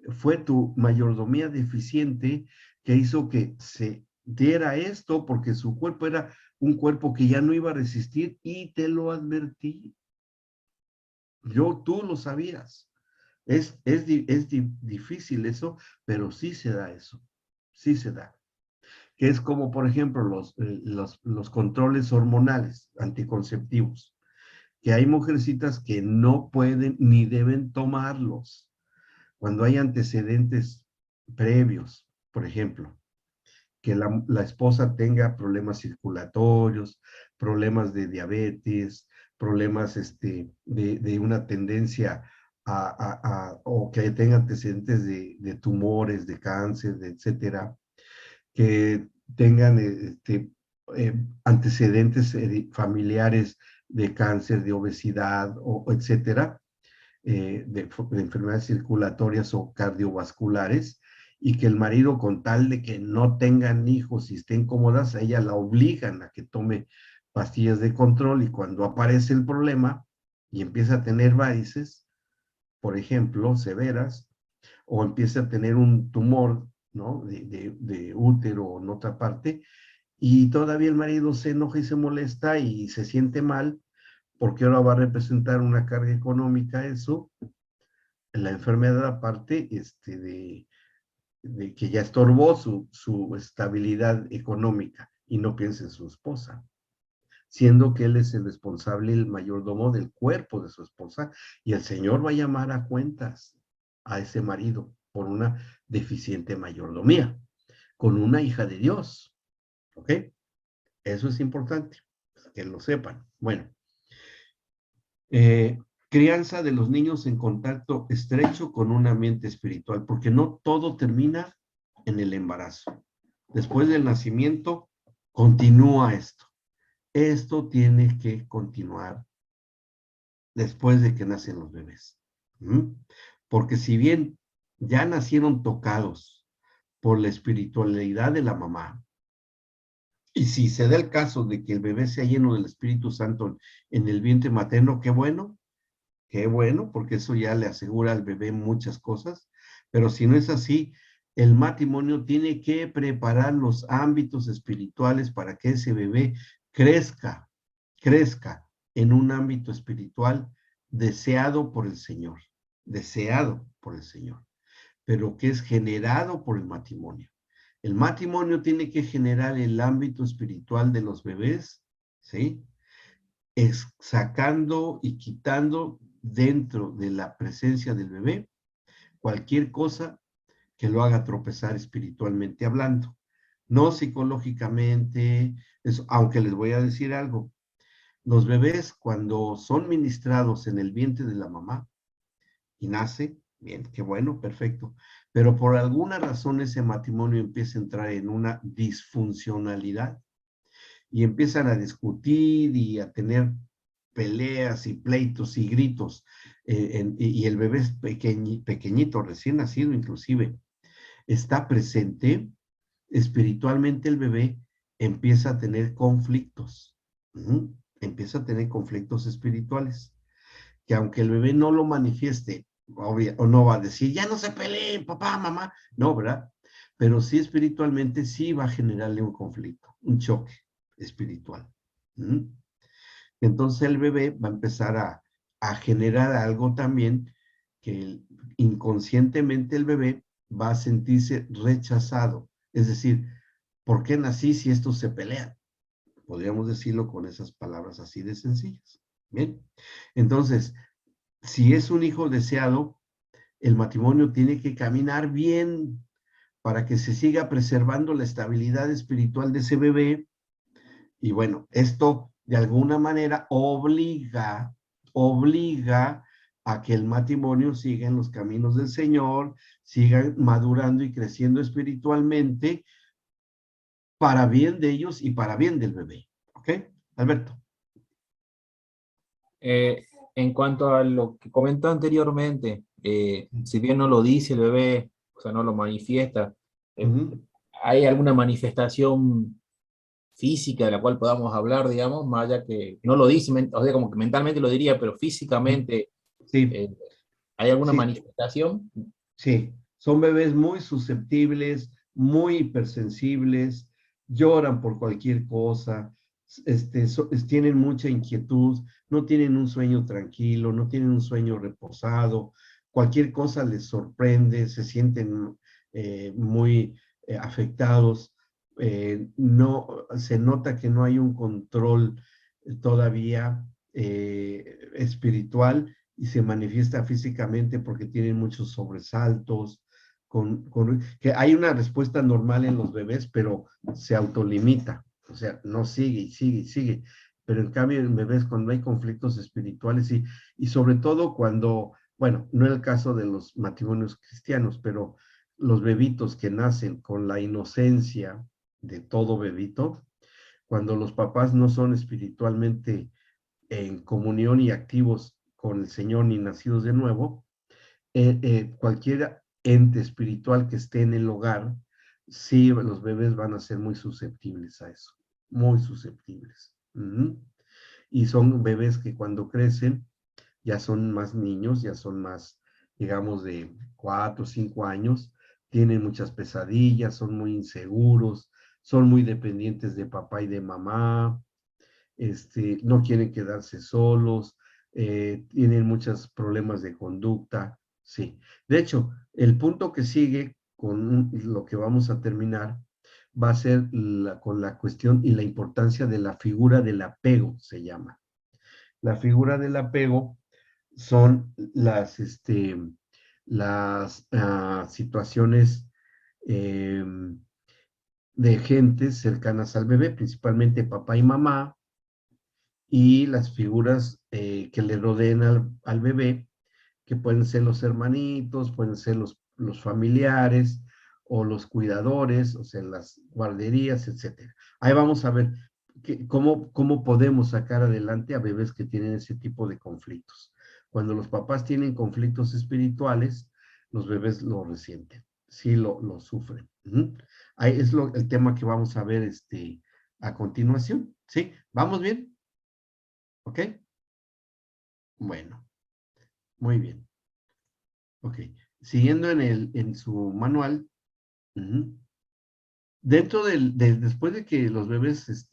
Fue tu mayordomía deficiente que hizo que se diera esto porque su cuerpo era un cuerpo que ya no iba a resistir y te lo advertí. Tú lo sabías. Difícil eso, pero sí se da eso. Sí se da. Que es como, por ejemplo, los controles hormonales anticonceptivos, que hay mujercitas que no pueden ni deben tomarlos cuando hay antecedentes previos, por ejemplo, que la esposa tenga problemas circulatorios, problemas de diabetes, problemas de una tendencia o que tenga antecedentes de tumores, de cáncer, etcétera, que tengan antecedentes familiares de cáncer, de obesidad, etcétera, de enfermedades circulatorias o cardiovasculares, y que el marido, con tal de que no tengan hijos y estén cómodas, a ella la obligan a que tome pastillas de control, y cuando aparece el problema y empieza a tener varices, por ejemplo, severas, o empieza a tener un tumor, ¿no? de útero en otra parte, y todavía el marido se enoja y se molesta y se siente mal, porque ahora va a representar una carga económica eso, la enfermedad aparte de que ya estorbó su estabilidad económica, y no piensa en su esposa, siendo que él es el responsable, el mayordomo del cuerpo de su esposa, y el Señor va a llamar a cuentas a ese marido por una deficiente mayordomía, con una hija de Dios, ¿ok? Eso es importante, que lo sepan. Bueno, crianza de los niños en contacto estrecho con un ambiente espiritual, porque no todo termina en el embarazo. Después del nacimiento, continúa esto. Esto tiene que continuar después de que nacen los bebés. Porque si bien ya nacieron tocados por la espiritualidad de la mamá, y si se da el caso de que el bebé sea lleno del Espíritu Santo en el vientre materno, qué bueno, porque eso ya le asegura al bebé muchas cosas, pero si no es así, el matrimonio tiene que preparar los ámbitos espirituales para que ese bebé crezca en un ámbito espiritual deseado por el Señor, pero que es generado por el matrimonio. El matrimonio tiene que generar el ámbito espiritual de los bebés, ¿sí? Sacando y quitando dentro de la presencia del bebé cualquier cosa que lo haga tropezar espiritualmente hablando, no psicológicamente, eso, aunque les voy a decir algo, los bebés cuando son ministrados en el vientre de la mamá y nace, bien, qué bueno, perfecto, pero por alguna razón ese matrimonio empieza a entrar en una disfuncionalidad y empiezan a discutir y a tener peleas y pleitos y gritos, y el bebé es pequeñito, recién nacido inclusive, está presente, espiritualmente el bebé empieza a tener conflictos, empieza a tener conflictos espirituales, que aunque el bebé no lo manifieste, o no va a decir, ya no se peleen, papá, mamá, no, ¿verdad? Pero sí espiritualmente sí va a generarle un conflicto, un choque espiritual. Entonces el bebé va a empezar a generar algo también que inconscientemente el bebé va a sentirse rechazado. Es decir, ¿por qué nací si estos se pelean? Podríamos decirlo con esas palabras así de sencillas. Bien, entonces si es un hijo deseado, el matrimonio tiene que caminar bien para que se siga preservando la estabilidad espiritual de ese bebé. Y bueno, esto de alguna manera obliga a que el matrimonio siga en los caminos del Señor, siga madurando y creciendo espiritualmente para bien de ellos y para bien del bebé. ¿Ok, Alberto? En cuanto a lo que comentó anteriormente, si bien no lo dice el bebé, o sea, no lo manifiesta, eh, Ujú, ¿hay alguna manifestación física de la cual podamos hablar, digamos, más allá que no lo dice, o sea, como que mentalmente lo diría, pero ujú. físicamente, Sí, eh, ¿hay alguna sí, manifestación? sí. Son bebés muy susceptibles, muy hipersensibles, lloran por cualquier cosa, tienen mucha inquietud, no tienen un sueño tranquilo, no tienen un sueño reposado, cualquier cosa les sorprende, se sienten muy afectados, no, se nota que no hay un control todavía espiritual y se manifiesta físicamente porque tienen muchos sobresaltos, que hay una respuesta normal en los bebés, pero se autolimita, o sea, no sigue y sigue y sigue. Pero en cambio en bebés cuando hay conflictos espirituales y sobre todo cuando, bueno, no es el caso de los matrimonios cristianos, pero los bebitos que nacen con la inocencia de todo bebito, cuando los papás no son espiritualmente en comunión y activos con el Señor ni nacidos de nuevo, cualquier ente espiritual que esté en el hogar, sí, los bebés van a ser muy susceptibles a eso, muy susceptibles. Y son bebés que cuando crecen ya son más niños, ya son más, digamos, de 4 o 5 años, tienen muchas pesadillas, son muy inseguros, son muy dependientes de papá y de mamá, no quieren quedarse solos, tienen muchos problemas de conducta, sí. De hecho, el punto que sigue con lo que vamos a terminar va a ser con la cuestión y la importancia de la figura del apego, se llama. La figura del apego son las situaciones eh, de gentes cercanas al bebé, principalmente papá y mamá, y las figuras que le rodeen al bebé, que pueden ser los hermanitos, pueden ser los familiares o los cuidadores, o sea, las guarderías, etcétera. Ahí vamos a ver cómo podemos sacar adelante a bebés que tienen ese tipo de conflictos. Cuando los papás tienen conflictos espirituales, los bebés lo resienten, sí lo sufren. Ahí es el tema que vamos a ver a continuación. ¿Sí? ¿Vamos bien? ¿Ok? Bueno, muy bien. Ok. Siguiendo en su manual, ujú, después de que los bebés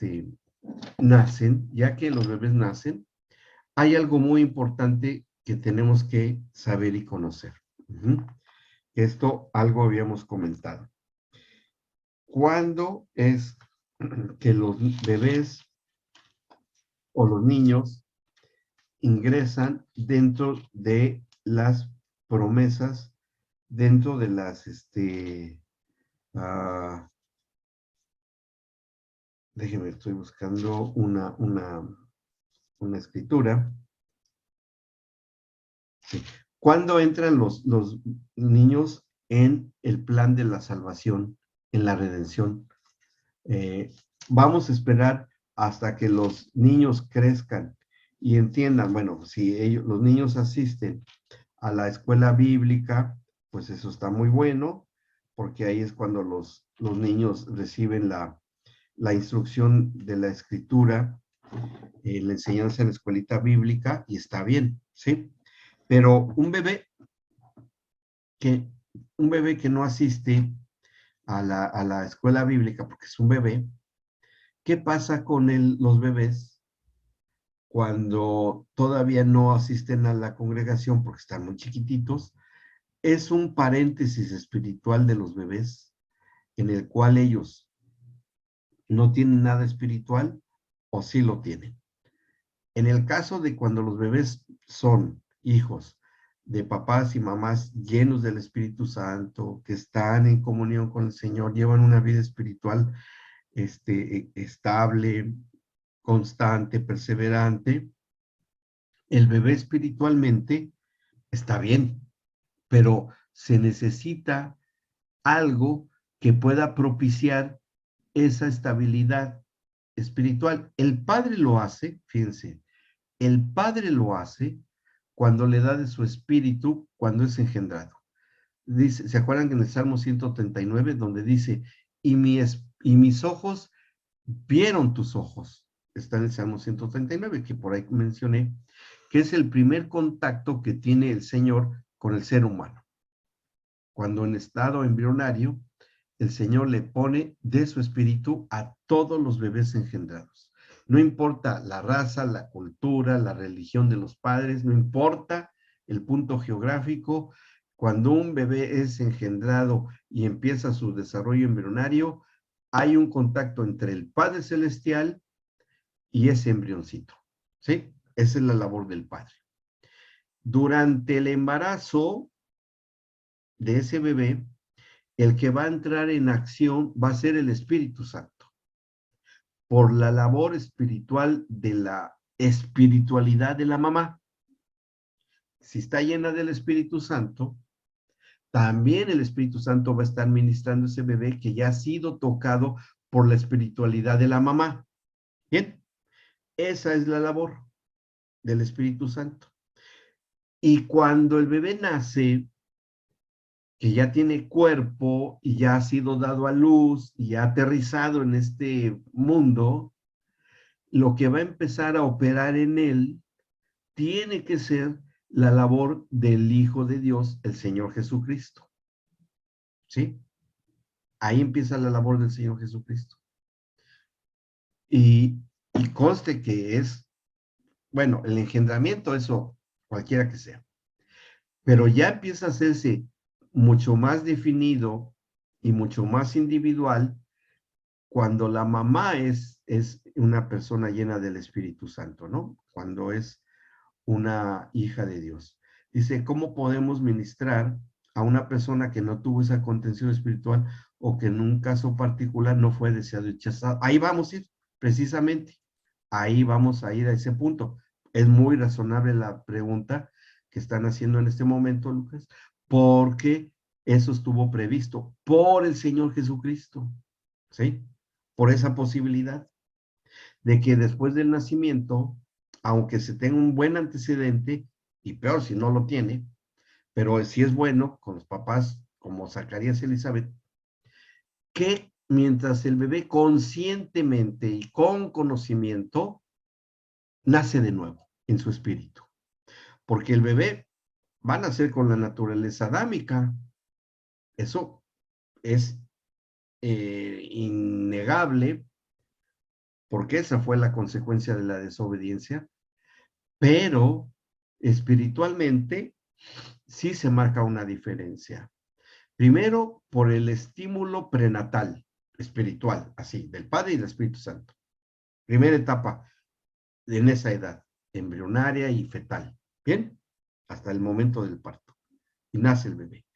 nacen, ya que los bebés nacen, hay algo muy importante que tenemos que saber y conocer. Ujú. Esto algo habíamos comentado. ¿Cuándo es que los bebés o los niños ingresan dentro de las promesas, dentro de las, déjeme, estoy buscando una escritura. Sí. ¿Cuándo entran los niños en el plan de la salvación, en la redención? Eh, Vamos a esperar hasta que los niños crezcan y entiendan, bueno, si los niños asisten a la escuela bíblica, pues eso está muy bueno, porque ahí es cuando los niños reciben la instrucción de la escritura, la enseñanza en la escuelita bíblica, y está bien, ¿sí? Pero que, un bebé que no asiste a la escuela bíblica, porque es un bebé, ¿qué pasa con los bebés cuando todavía no asisten a la congregación porque están muy chiquititos? Es un paréntesis espiritual de los bebés en el cual ellos no tienen nada espiritual o sí lo tienen. En el caso de cuando los bebés son hijos de papás y mamás llenos del Espíritu Santo, que están en comunión con el Señor, llevan una vida espiritual estable, constante, perseverante, el bebé espiritualmente está bien, pero se necesita algo que pueda propiciar esa estabilidad espiritual. El Padre lo hace, fíjense, el Padre lo hace cuando le da de su espíritu, cuando es engendrado. Dice, ¿se acuerdan que en el Salmo 139, donde dice, y mis ojos vieron tus ojos? Está en el Salmo 139, que por ahí mencioné, que es el primer contacto que tiene el Señor con el ser humano. Cuando en estado embrionario, el Señor le pone de su espíritu a todos los bebés engendrados. No importa la raza, la cultura, la religión de los padres, no importa el punto geográfico. Cuando un bebé es engendrado y empieza su desarrollo embrionario, hay un contacto entre el Padre Celestial y ese embrioncito, ¿sí? Esa es la labor del Padre. Durante el embarazo de ese bebé, el que va a entrar en acción va a ser el Espíritu Santo, por la labor espiritual de la espiritualidad de la mamá. Si está llena del Espíritu Santo, también el Espíritu Santo va a estar ministrando ese bebé que ya ha sido tocado por la espiritualidad de la mamá. Bien, esa es la labor del Espíritu Santo. Y cuando el bebé nace, que ya tiene cuerpo y ya ha sido dado a luz y ha aterrizado en este mundo, lo que va a empezar a operar en él tiene que ser la labor del Hijo de Dios, el Señor Jesucristo. ¿Sí? Ahí empieza la labor del Señor Jesucristo. Y conste que es, bueno, el engendramiento, eso, cualquiera que sea. Pero ya empieza a hacerse mucho más definido y mucho más individual cuando la mamá es una persona llena del Espíritu Santo, ¿no? Cuando es una hija de Dios. Dice, ¿cómo podemos ministrar a una persona que no tuvo esa contención espiritual o que en un caso particular no fue deseado y rechazado? Ahí vamos a ir, precisamente. Ahí vamos a ir a ese punto. Es muy razonable la pregunta que están haciendo en este momento, Lucas, porque eso estuvo previsto por el Señor Jesucristo, ¿sí? Por esa posibilidad de que después del nacimiento, aunque se tenga un buen antecedente, y peor si no lo tiene, pero si es bueno, con los papás como Zacarías y Elizabeth, que mientras el bebé conscientemente y con conocimiento nace de nuevo en su espíritu. Porque el bebé va a nacer con la naturaleza adámica. Eso es innegable, porque esa fue la consecuencia de la desobediencia, pero espiritualmente sí se marca una diferencia. Primero, por el estímulo prenatal, espiritual, así, del Padre y del Espíritu Santo. Primera etapa en esa edad, embrionaria y fetal. Bien, hasta el momento del parto. Y nace el bebé.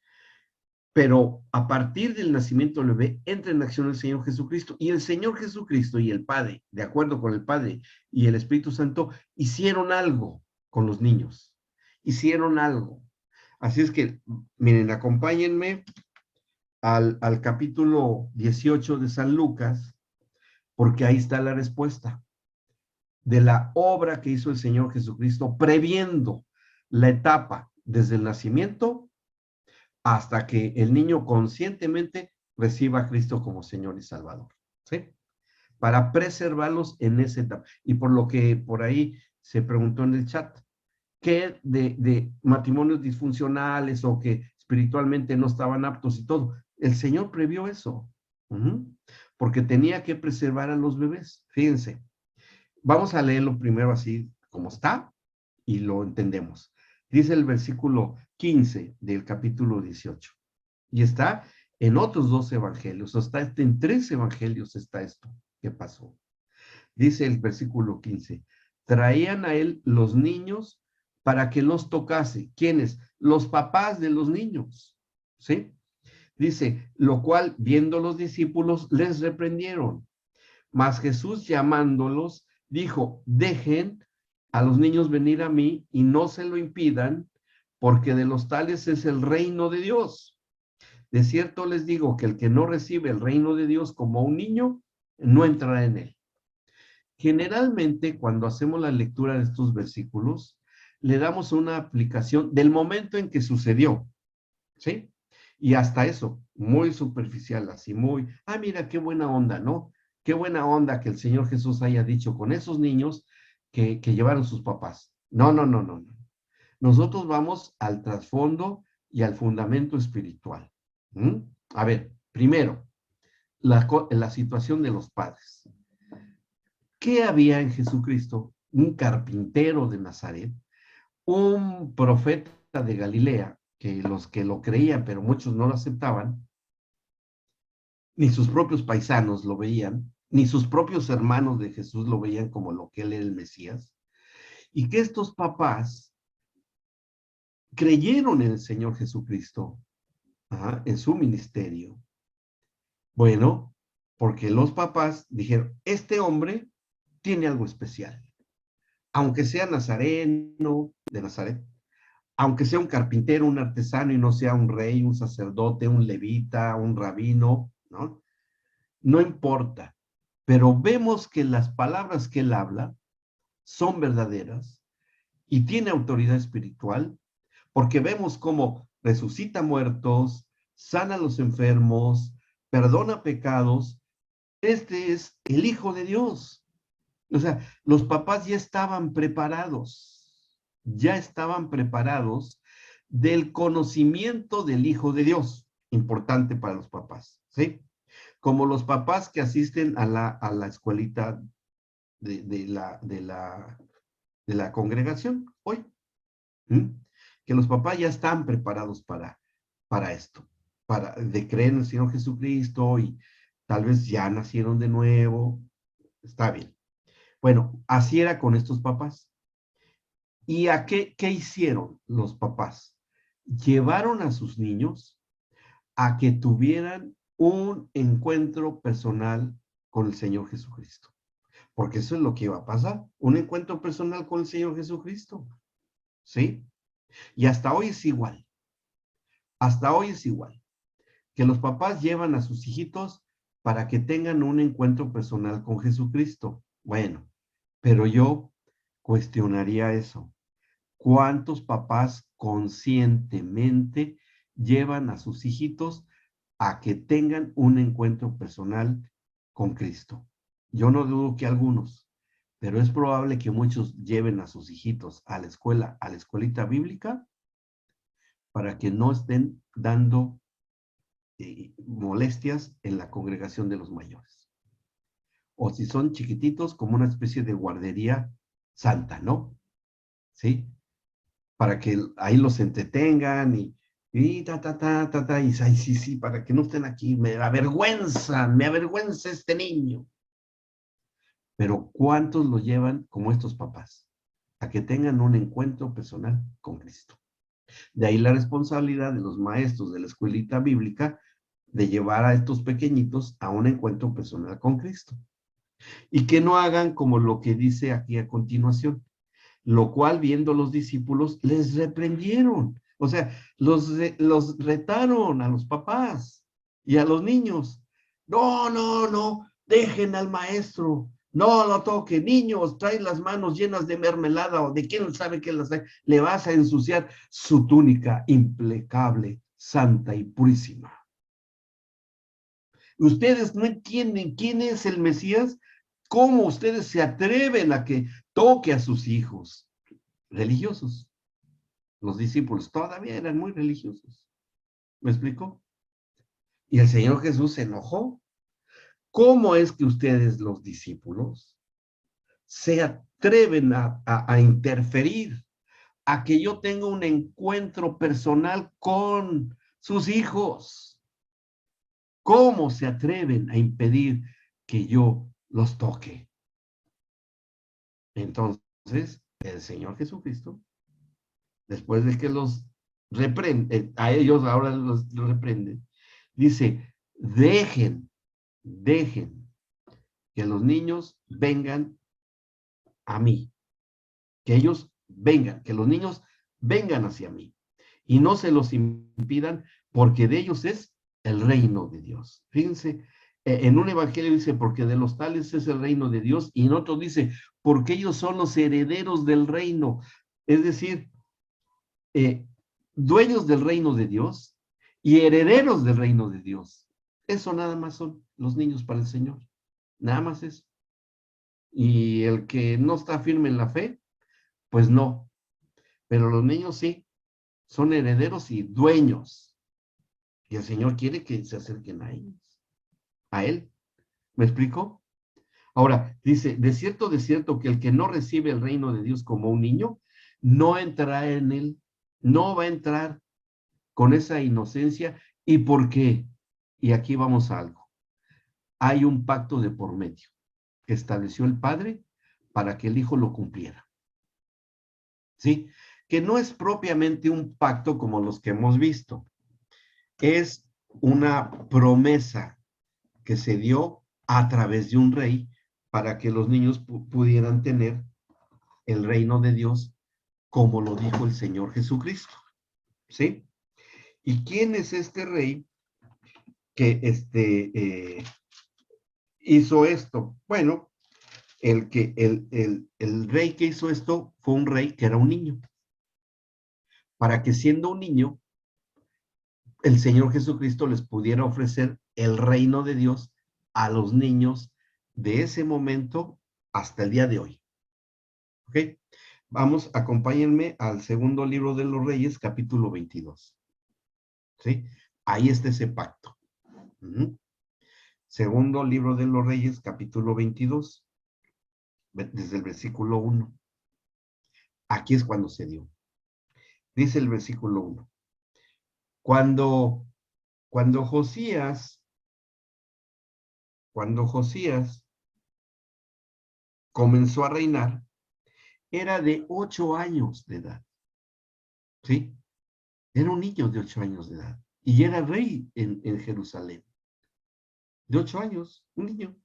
Pero a partir del nacimiento del bebé entra en acción el Señor Jesucristo. Y el Señor Jesucristo y el Padre, de acuerdo con el Padre y el Espíritu Santo, hicieron algo con los niños. Hicieron algo. Así es que, miren, acompáñenme al capítulo 18 de San Lucas, porque ahí está la respuesta de la obra que hizo el Señor Jesucristo, previendo la etapa desde el nacimiento hasta que el niño conscientemente reciba a Cristo como Señor y Salvador, ¿sí? Para preservarlos en esa etapa. Y por lo que por ahí se preguntó en el chat, ¿qué de matrimonios disfuncionales o que espiritualmente no estaban aptos y todo? El Señor previó eso, porque tenía que preservar a los bebés. Fíjense, vamos a leerlo primero así como está y lo entendemos. Dice el versículo 15 del capítulo 18. Y está en otros dos evangelios, o está en 3 evangelios está esto que pasó. Dice el versículo 15, traían a él los niños para que los tocase. ¿Quiénes? Los papás de los niños, ¿sí? Dice, lo cual, viendo los discípulos, les reprendieron. Mas Jesús, llamándolos, dijo, dejen a los niños venir a mí y no se lo impidan, porque de los tales es el reino de Dios. De cierto les digo que el que no recibe el reino de Dios como un niño, no entrará en él. Generalmente, cuando hacemos la lectura de estos versículos, le damos una aplicación del momento en que sucedió, ¿sí? Y hasta eso, muy superficial, así muy, mira, qué buena onda, ¿no? Qué buena onda que el Señor Jesús haya dicho con esos niños que llevaron sus papás. No, no, no, no, no. Nosotros vamos al trasfondo y al fundamento espiritual. ¿Mm? A ver, primero, la situación de los padres. ¿Qué había en Jesucristo? Un carpintero de Nazaret, un profeta de Galilea, que los que lo creían, pero muchos no lo aceptaban, ni sus propios paisanos lo veían, ni sus propios hermanos de Jesús lo veían como lo que él era el Mesías, y que estos papás creyeron en el Señor Jesucristo, en su ministerio. Bueno, porque los papás dijeron, este hombre tiene algo especial, aunque sea nazareno de Nazaret, aunque sea un carpintero, un artesano y no sea un rey, un sacerdote, un levita, un rabino, ¿no? No importa, pero vemos que las palabras que él habla son verdaderas y tiene autoridad espiritual, porque vemos cómo resucita muertos, sana a los enfermos, perdona pecados. Este es el Hijo de Dios. O sea, los papás ya estaban preparados del conocimiento del Hijo de Dios, importante para los papás, ¿sí? Como los papás que asisten a la escuelita de la congregación hoy, ¿sí? Que los papás ya están preparados para esto, de creer en el Señor Jesucristo y tal vez ya nacieron de nuevo, está bien. Bueno, así era con estos papás. ¿Y a qué hicieron los papás? Llevaron a sus niños a que tuvieran un encuentro personal con el Señor Jesucristo. Porque eso es lo que iba a pasar, un encuentro personal con el Señor Jesucristo. ¿Sí? Y hasta hoy es igual. Hasta hoy es igual. Que los papás llevan a sus hijitos para que tengan un encuentro personal con Jesucristo. Bueno, pero yo cuestionaría eso. ¿Cuántos papás conscientemente llevan a sus hijitos a que tengan un encuentro personal con Cristo? Yo no dudo que algunos, pero es probable que muchos lleven a sus hijitos a la escuela, a la escuelita bíblica, para que no estén dando molestias en la congregación de los mayores. O si son chiquititos, como una especie de guardería santa, ¿no? ¿Sí? Para que ahí los entretengan y y ay, sí, sí, para que no estén aquí, me avergüenza este niño. Pero ¿cuántos lo llevan como estos papás? A que tengan un encuentro personal con Cristo. De ahí la responsabilidad de los maestros de la escuelita bíblica de llevar a estos pequeñitos a un encuentro personal con Cristo. Y que no hagan como lo que dice aquí a continuación, lo cual viendo los discípulos les reprendieron. O sea, los retaron a los papás y a los niños. No, no, no, dejen al maestro. No lo toquen, niños, traen las manos llenas de mermelada o de quién sabe qué las hay. Le vas a ensuciar su túnica impecable, santa y purísima. Ustedes no entienden quién es el Mesías. ¿Cómo ustedes se atreven a que toque a sus hijos? Religiosos. Los discípulos todavía eran muy religiosos. ¿Me explico? Y el Señor Jesús se enojó. ¿Cómo es que ustedes, los discípulos, se atreven a interferir, a que yo tenga un encuentro personal con sus hijos? ¿Cómo se atreven a impedir que yo los toque? Entonces, el Señor Jesucristo después de que los reprende, a ellos ahora los reprende, dice, dejen que los niños vengan a mí, que ellos vengan, que los niños vengan hacia mí y no se los impidan porque de ellos es el reino de Dios. Fíjense, en un evangelio dice, porque de los tales es el reino de Dios, y en otro dice, porque ellos son los herederos del reino. Es decir, dueños del reino de Dios y herederos del reino de Dios. Eso nada más son los niños para el Señor. Nada más eso. Y el que no está firme en la fe, pues no. Pero los niños sí, son herederos y dueños. Y el Señor quiere que se acerquen a ellos, a Él. ¿Me explico? Ahora, dice, de cierto que el que no recibe el reino de Dios como un niño, no entrará en él, no va a entrar con esa inocencia. ¿Y por qué? Y aquí vamos a algo. Hay un pacto de por medio que estableció el Padre para que el Hijo lo cumpliera. ¿Sí? Que no es propiamente un pacto como los que hemos visto. Es una promesa que se dio a través de un rey para que los niños pudieran tener el reino de Dios como lo dijo el Señor Jesucristo. ¿Sí? ¿Y quién es este rey que hizo esto? Bueno, el rey que hizo esto fue un rey que era un niño. Para que siendo un niño, el Señor Jesucristo les pudiera ofrecer el reino de Dios a los niños de ese momento hasta el día de hoy. ¿Ok? Vamos, acompáñenme al segundo libro de los Reyes, capítulo 22. ¿Sí? Ahí está ese pacto. Segundo libro de los Reyes, capítulo 22, desde el versículo 1. Aquí es cuando se dio. Dice el versículo 1. Cuando Josías comenzó a reinar, era de 8 años de edad. ¿Sí? Era un niño de 8 años de edad. Y era rey en Jerusalén. De 8 años, un niño.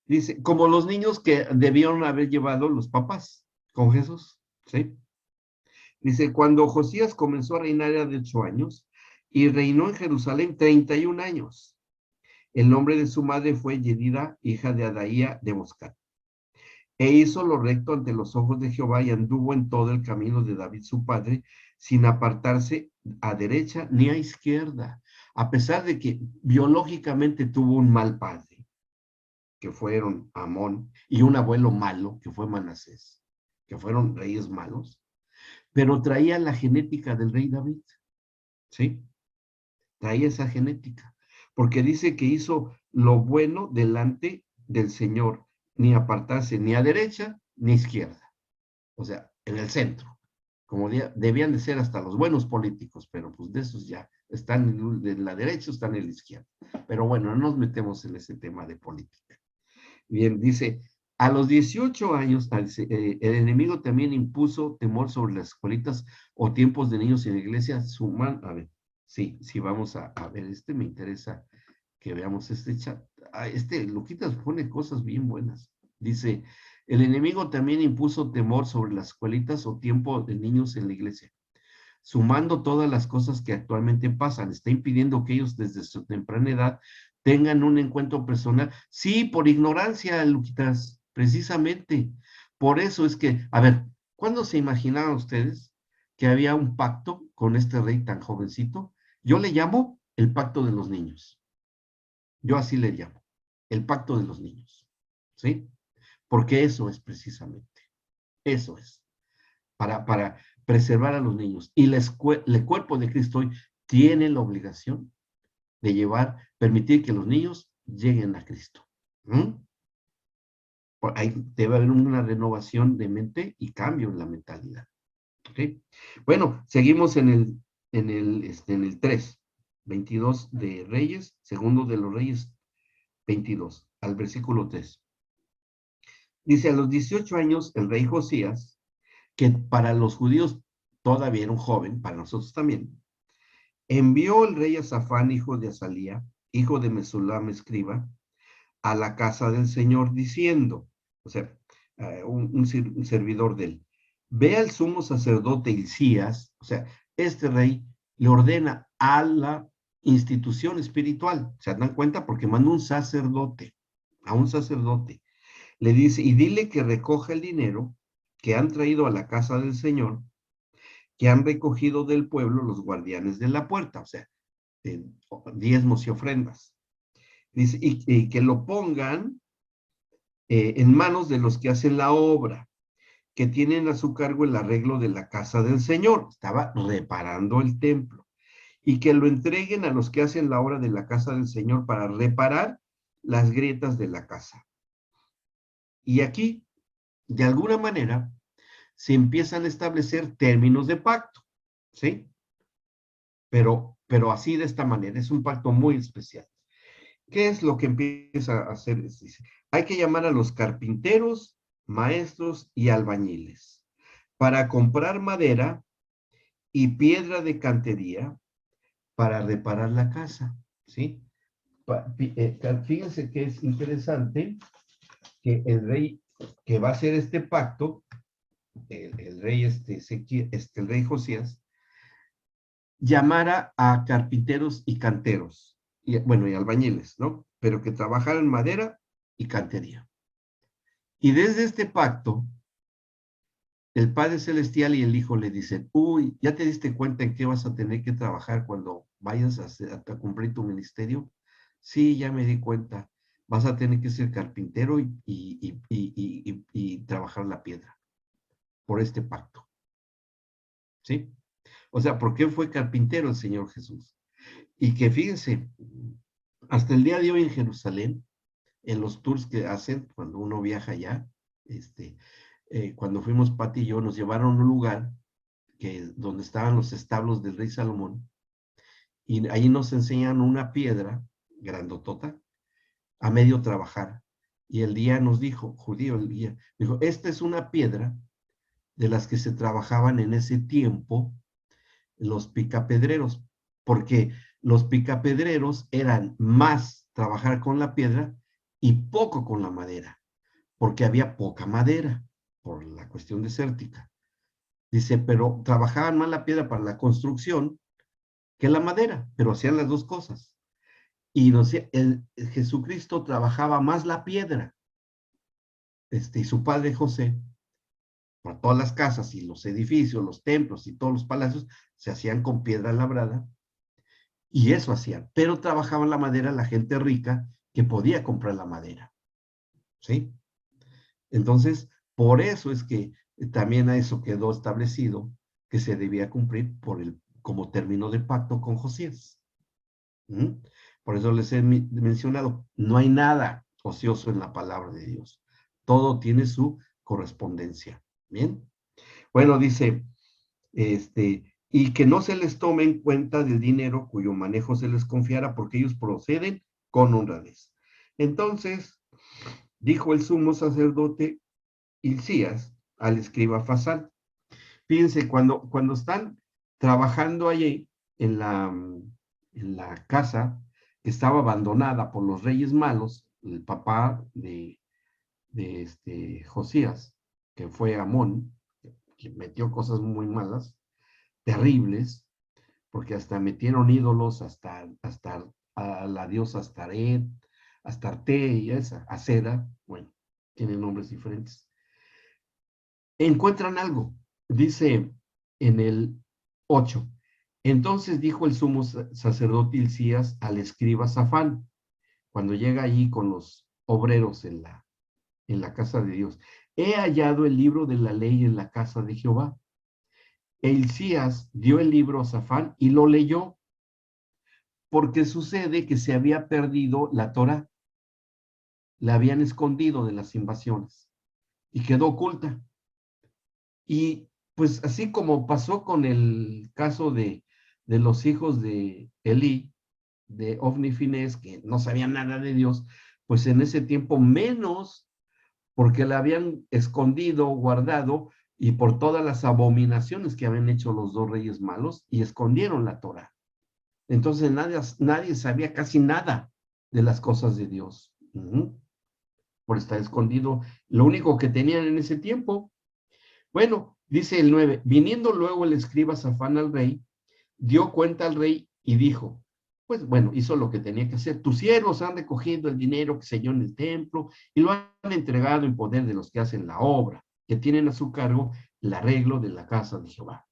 Dice, como los niños que debieron haber llevado los papás con Jesús. ¿Sí? Dice, cuando Josías comenzó a reinar era de 8 años y reinó en Jerusalén 31 años. El nombre de su madre fue Yedida, hija de Adaía de Boscat. E hizo lo recto ante los ojos de Jehová y anduvo en todo el camino de David su padre, sin apartarse a derecha ni a izquierda, a pesar de que biológicamente tuvo un mal padre, que fueron Amón, y un abuelo malo, que fue Manasés, que fueron reyes malos, pero traía la genética del rey David, ¿sí? Traía esa genética, porque dice que hizo lo bueno delante del Señor, ni apartarse ni a derecha ni a izquierda, o sea, en el centro, como debían de ser hasta los buenos políticos, pero pues de esos ya están en la derecha o están en la izquierda. Pero bueno, no nos metemos en ese tema de política. Bien, dice, a los 18 años, el enemigo también impuso temor sobre las escuelitas o tiempos de niños en la iglesia. A ver, sí, vamos a ver, me interesa que veamos este chat. Luquitas pone cosas bien buenas. Dice, el enemigo también impuso temor sobre las escuelitas o tiempo de niños en la iglesia, sumando todas las cosas que actualmente pasan. Está impidiendo que ellos desde su temprana edad tengan un encuentro personal. Sí, por ignorancia, Luquitas, precisamente. Por eso es que, a ver, ¿cuándo se imaginaron ustedes que había un pacto con este rey tan jovencito? Yo le llamo el pacto de los niños. Yo así le llamo, el pacto de los niños. ¿Sí? Porque eso es precisamente. Eso es. Para preservar a los niños. Y el cuerpo de Cristo hoy tiene la obligación de permitir que los niños lleguen a Cristo. Ahí debe haber una renovación de mente y cambio en la mentalidad. ¿Okay? Bueno, seguimos en el 3, 22 de Reyes, segundo de los Reyes 22, al versículo 3. Dice, a los 18 años, el rey Josías, que para los judíos todavía era un joven, para nosotros también, envió el rey a Safán, hijo de Azalía, hijo de Mesulam, escriba, a la casa del Señor, diciendo, o sea, un servidor de él, ve al sumo sacerdote Hilcías, o sea, este rey le ordena a la institución espiritual, ¿se dan cuenta? Porque manda a un sacerdote, le dice, y dile que recoja el dinero que han traído a la casa del Señor, que han recogido del pueblo los guardianes de la puerta, o sea, diezmos y ofrendas. Dice, y que lo pongan en manos de los que hacen la obra, que tienen a su cargo el arreglo de la casa del Señor. Estaba reparando el templo. Y que lo entreguen a los que hacen la obra de la casa del Señor para reparar las grietas de la casa. Y aquí, de alguna manera, se empiezan a establecer términos de pacto, ¿sí? Pero así de esta manera, es un pacto muy especial. ¿Qué es lo que empieza a hacer? Dice, hay que llamar a los carpinteros, maestros y albañiles para comprar madera y piedra de cantería para reparar la casa, ¿sí? Fíjense que es interesante que el rey que va a hacer este pacto, el rey el rey Josías, llamara a carpinteros y canteros, y, bueno, y albañiles, ¿no? Pero que trabajaran madera y cantería. Y desde este pacto, el Padre Celestial y el Hijo le dicen, uy, ¿ya te diste cuenta en qué vas a tener que trabajar cuando vayas a cumplir tu ministerio? Sí, ya me di cuenta. Vas a tener que ser carpintero y trabajar la piedra por este pacto. ¿Sí? O sea, ¿por qué fue carpintero el Señor Jesús? Y que fíjense, hasta el día de hoy en Jerusalén, en los tours que hacen cuando uno viaja allá, cuando fuimos Pati y yo, nos llevaron a un lugar donde estaban los establos del rey Salomón, y ahí nos enseñan una piedra grandotota a medio trabajar. Y el día nos dijo, judío, el día, dijo, esta es una piedra de las que se trabajaban en ese tiempo los picapedreros, porque los picapedreros eran más trabajar con la piedra y poco con la madera, porque había poca madera por la cuestión desértica. Dice, pero trabajaban más la piedra para la construcción que la madera, pero hacían las dos cosas. Y Jesucristo trabajaba más la piedra, y su padre José, para todas las casas y los edificios, los templos y todos los palacios, se hacían con piedra labrada, y eso hacían, pero trabajaban la madera la gente rica que podía comprar la madera, ¿sí? Entonces, por eso es que también a eso quedó establecido que se debía cumplir como término de pacto con Josías. ¿Mm? Por eso les he mencionado, no hay nada ocioso en la palabra de Dios. Todo tiene su correspondencia. ¿Bien? Bueno, dice, y que no se les tome en cuenta del dinero cuyo manejo se les confiara, porque ellos proceden con honradez. Entonces, dijo el sumo sacerdote Hilcías al escriba Fasán. Fíjense, cuando están trabajando allí en la casa que estaba abandonada por los reyes malos, el papá de Josías, que fue Amón, que metió cosas muy malas, terribles, porque hasta metieron ídolos, hasta a la diosa Astarte y esa, Acera, bueno, tienen nombres diferentes. Encuentran algo, dice en el 8. Entonces dijo el sumo sacerdote Hilcías al escriba Safán, cuando llega allí con los obreros en la casa de Dios, he hallado el libro de la ley en la casa de Jehová. Hilcías dio el libro a Safán y lo leyó, porque sucede que se había perdido la Torá, la habían escondido de las invasiones y quedó oculta. Y pues así como pasó con el caso de los hijos de Elí, de Ofni y Finés, que no sabían nada de Dios, pues en ese tiempo menos, porque la habían escondido, guardado, y por todas las abominaciones que habían hecho los dos reyes malos, y escondieron la Torá. Entonces nadie sabía casi nada de las cosas de Dios. Por estar escondido, lo único que tenían en ese tiempo. Bueno, dice el 9, viniendo luego el escriba Safán al rey, dio cuenta al rey y dijo, pues bueno, hizo lo que tenía que hacer. Tus siervos han recogido el dinero que se halló en el templo y lo han entregado en poder de los que hacen la obra, que tienen a su cargo el arreglo de la casa de Jehová.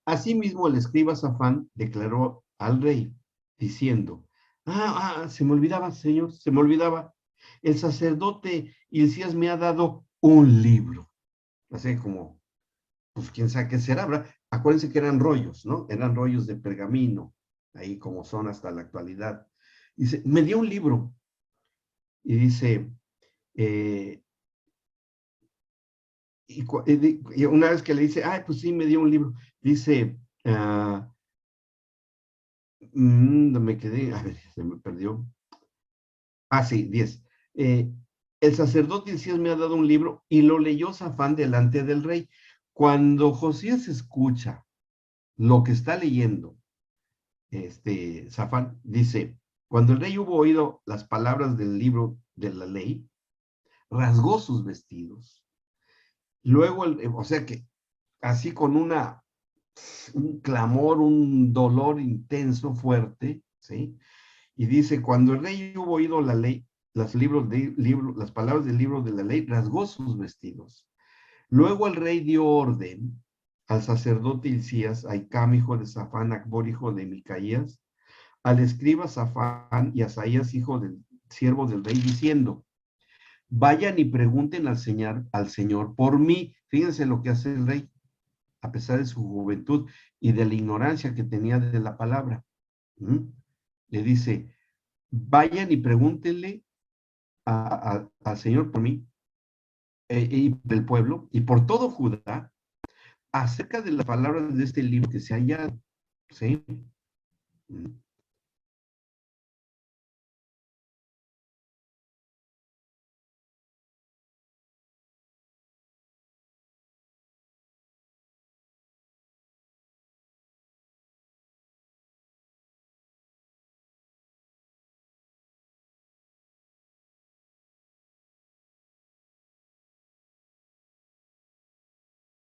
Asimismo, el escriba Safán declaró al rey, diciendo, se me olvidaba, señor, se me olvidaba, el sacerdote Hilcías me ha dado un libro. Así como, pues quién sabe qué será, ¿verdad? Acuérdense que eran rollos, ¿no? Eran rollos de pergamino, ahí como son hasta la actualidad. Dice, me dio un libro. Y dice, y una vez que le dice, pues sí, me dio un libro. Dice, me quedé, a ver, se me perdió. Sí, 10. El sacerdote Hilcías me ha dado un libro y lo leyó Safán delante del rey. Cuando Josías escucha lo que está leyendo, Safán dice, cuando el rey hubo oído las palabras del libro de la ley, rasgó sus vestidos. Luego, o sea que así con un clamor, un dolor intenso, fuerte, ¿sí? Y dice, cuando el rey hubo oído la ley, las palabras del libro de la ley, rasgó sus vestidos. Luego el rey dio orden al sacerdote Hilcías, a Hicam, hijo de Safán, Acbor, hijo de Micaías, al escriba Safán y a Asaías, hijo del siervo del rey, diciendo, vayan y pregunten al Señor por mí. Fíjense lo que hace el rey, a pesar de su juventud y de la ignorancia que tenía de la palabra. Le dice, vayan y pregúntenle al Señor por mí y del pueblo y por todo Judá acerca de las palabras de este libro que se haya, ¿sí?